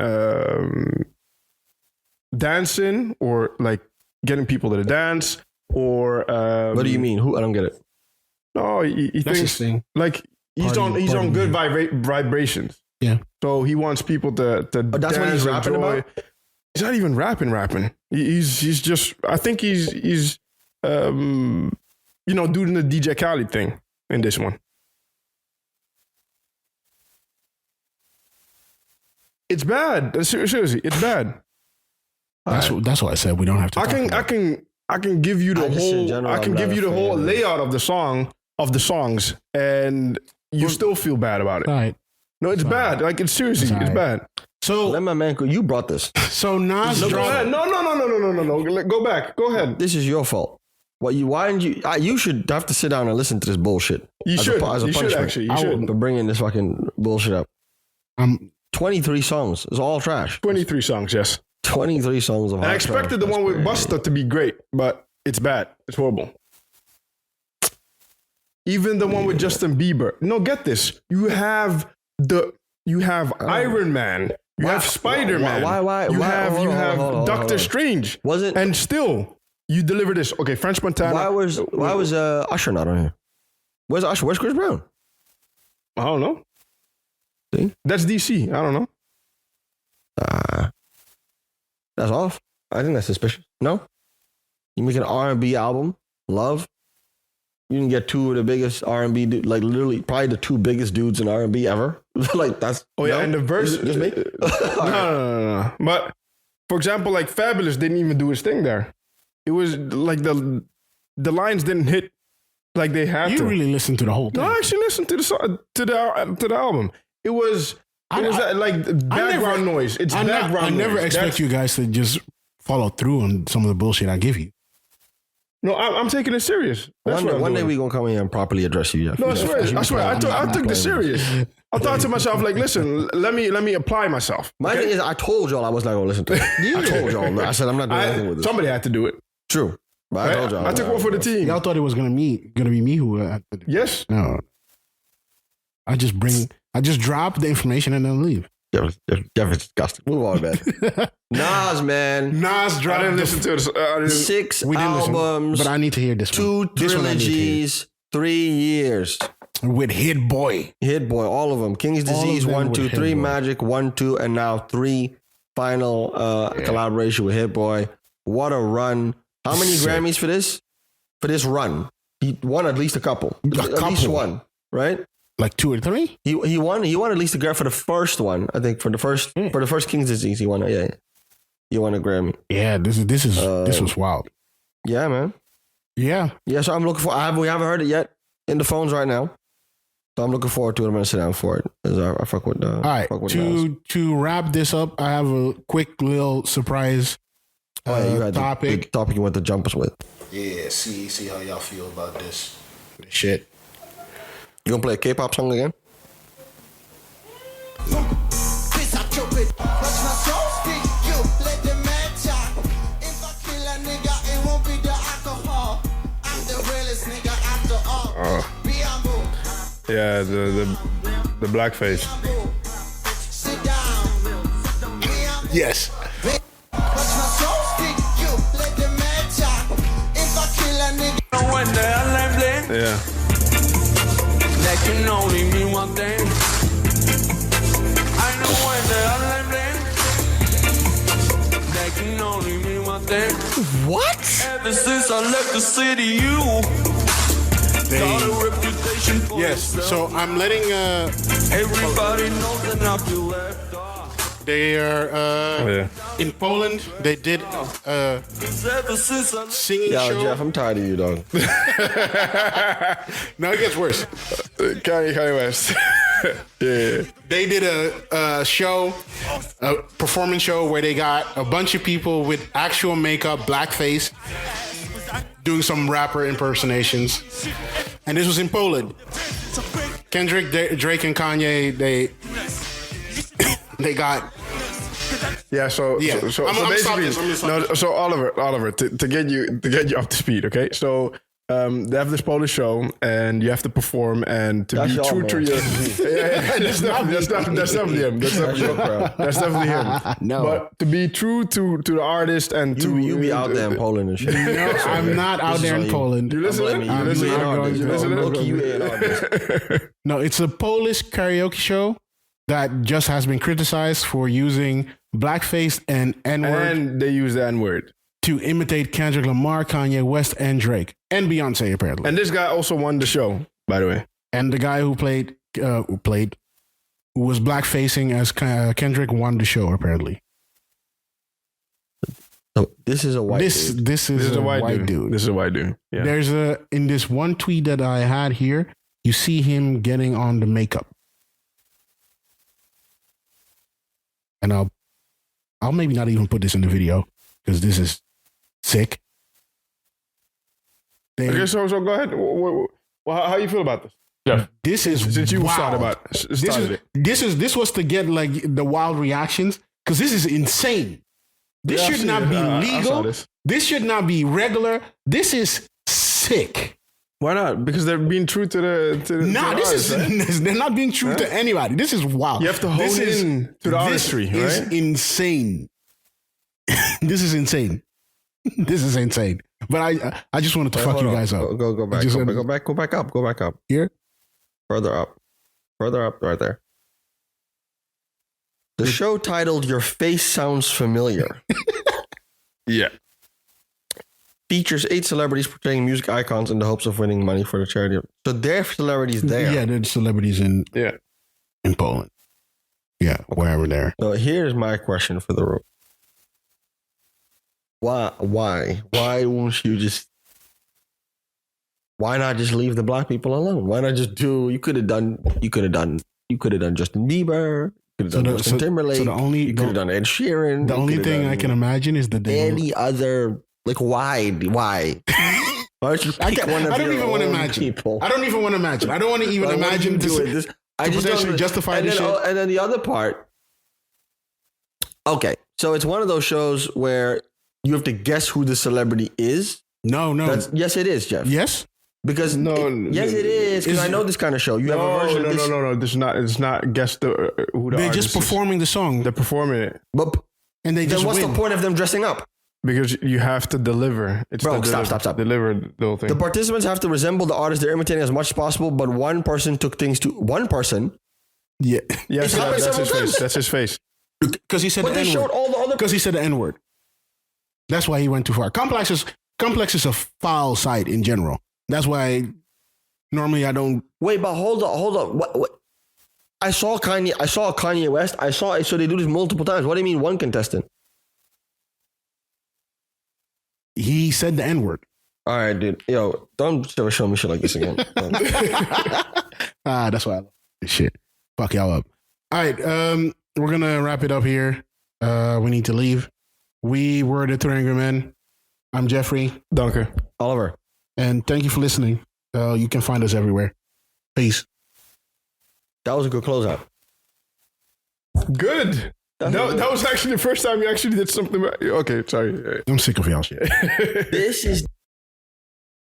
dancing or like getting people to dance or what do you mean? I don't get it. No, he thinks like he's on good vibrations. Yeah. So he wants people to that's dance, what he's rapping about? He's not even rapping. He's just I think he's doing the DJ Khaled thing in this one. It's bad. Seriously, it's bad. That's why I said we don't have to. I can give you the whole. general, I can give you the whole layout of the songs, and you still feel bad about it. All right. No, it's bad. Like it's seriously, it's bad. So let my man go. You brought this. So Nas dropped. No. Go back. Go ahead. This is your fault. Why didn't you? You should have to sit down and listen to this bullshit. You should actually. You should. For bringing this fucking bullshit up. 23 songs. It's all trash. 23 songs, yes. 23 songs of hard I expected the one with Busta to be great, but it's bad. It's horrible. Even the one with Justin Bieber. No, get this. You have Iron Man. You have Spider-Man. You have Doctor Strange. Was it? And still, you deliver this. Okay, French Montana. Why was Usher not on here? Where's Usher? Where's Chris Brown? I don't know. See? That's DC. I don't know. That's off. I think that's suspicious. No? You make an R&B album, Love. You can get two of the biggest R&B dudes, like literally probably the two biggest dudes in R&B ever. Like that's. Oh yeah, and the verse. Just me? No. But for example, like Fabulous didn't even do his thing there. It was like the lines didn't hit like they had to. You really listened to the whole thing. No, I actually listened to the album. It was like background noise. It's background noise. I never expect you guys to just follow through on some of the bullshit I give you. No, I'm taking it serious. One day we're going to come here and properly address you. Jeff. No, I swear. I took this serious. I thought to myself, like, listen, let me apply myself. My thing is, I told y'all I was not going to listen to it. I told y'all. I said I'm not doing anything with this. Somebody had to do it. True. But I told y'all. I took one for the team. Y'all thought it was gonna be me who had to do it. Yes. No. I just drop the information and then leave. Jeff is disgusting. Move on, man. Nas dropped. I didn't listen to it. 6 albums. But I need to hear this 2 one. trilogies, 3 years. With Hit Boy. All of them. King's Disease, 1, 2, 3, Magic, 1, 2, and now 3 final collaboration with Hit Boy. What a run. How many Grammys for this? For this run. He won at least a couple. At least one, right? Like 2 or 3? He won at least a Grammy for the first one. I think for the first King's Disease, he won it. Yeah. He won a Grammy. Yeah, this was wild. Yeah, man. Yeah. Yeah, so I'm looking for we haven't heard it yet in the phones right now. So I'm looking forward to it. I'm gonna sit down for it. I fuck with all right. To wrap this up, I have a quick little surprise you had topic. The topic you want to jump us with. Yeah, see how y'all feel about this shit. You gonna play a K-pop song again? Yeah, the blackface. Yes. Yeah. That can only mean one thing. I know when the unlimited. That can only mean one thing. What? Ever since I left the city, you got a reputation for yourself. So I'm letting everybody knows that I feel left off. They are in Poland. They did singing show. Jeff, I'm tired of you, dog. No, it gets worse. Kanye West. Yeah. They did a show, a performance show where they got a bunch of people with actual makeup, blackface, doing some rapper impersonations. And this was in Poland. Kendrick, Drake, and Kanye, they got. Yeah, so basically, so Oliver, to get you up to speed, okay? So they have this Polish show, and you have to perform and to be true to your. That's definitely him. That's definitely him. No, but to be true to the artist and to you be out there in Poland and shit. No, I'm not out there in Poland. You listening? No, it's a Polish karaoke show that just has been criticized for using blackface and N-word. And they use the N-word to imitate Kendrick Lamar, Kanye West, and Drake. And Beyonce, apparently. And this guy also won the show, by the way. And the guy who was blackfacing as Kendrick won the show, apparently. So this is a white dude. This is a white dude. This is a white dude. Yeah. There's in this one tweet that I had here, you see him getting on the makeup. And I'll maybe not even put this in the video because this is sick. Okay, so go ahead. How you feel about this? Yeah. This is since you wild. This was to get like the wild reactions because this is insane. This should not be legal. This should not be regular. This is sick. Why not? Because they're being true to the No, this artist, is right? They're not being true to anybody. This is wild. You have to hone in to the artistry, right? This is insane. This is insane. This is insane. But I just wanted to fuck you guys up. Go back. Go back up. Here? Further up, right there. The show titled "Your Face Sounds Familiar." Yeah. Features 8 celebrities portraying music icons in the hopes of winning money for the charity. So they're celebrities there. Yeah, they're celebrities in Poland. Yeah, wherever they're. So here's my question for the room. Why won't you just? Why not just leave the black people alone? Why not just do? You could have done Justin Bieber. You could have done Justin Timberlake. So you could have done Ed Sheeran. The only thing I can imagine is that any other. Like why? Why don't you pick one of I don't your even want to own imagine. people? I don't even want to imagine. I don't want to even imagine this. I just potentially justify this shit. And then the other part. Okay, so it's one of those shows where you have to guess who the celebrity is. No. Yes, it is, Jeff. Yes. Because yes, it is. Because I know this kind of show. You have a version. No. This is not. It's not. Guess who the They're artist just performing the song. They're performing it. But and they just what's win. the point of them dressing up? Because you have to deliver. Stop. Deliver the whole thing. The participants have to resemble the artist they're imitating as much as possible, but one person took things to one person. Yeah. Yes, that's his face. That's his face. Because he said the N-word. Because he said the N-word. That's why he went too far. Complex is a foul site in general. That's why normally I don't. Wait, but hold on. What? I saw Kanye West. So they do this multiple times. What do you mean one contestant? He said the N-word. All right, dude. Yo, don't ever show me shit like this again. That's why I love this shit. Fuck y'all up. All right, we're going to wrap it up here. We need to leave. We were the Three Angry Men. I'm Jeffrey. Dunker. Oliver. And thank you for listening. You can find us everywhere. Peace. That was a good closeout. Good. That was actually the first time you actually did something. Okay, sorry. I'm sick of y'all shit. This is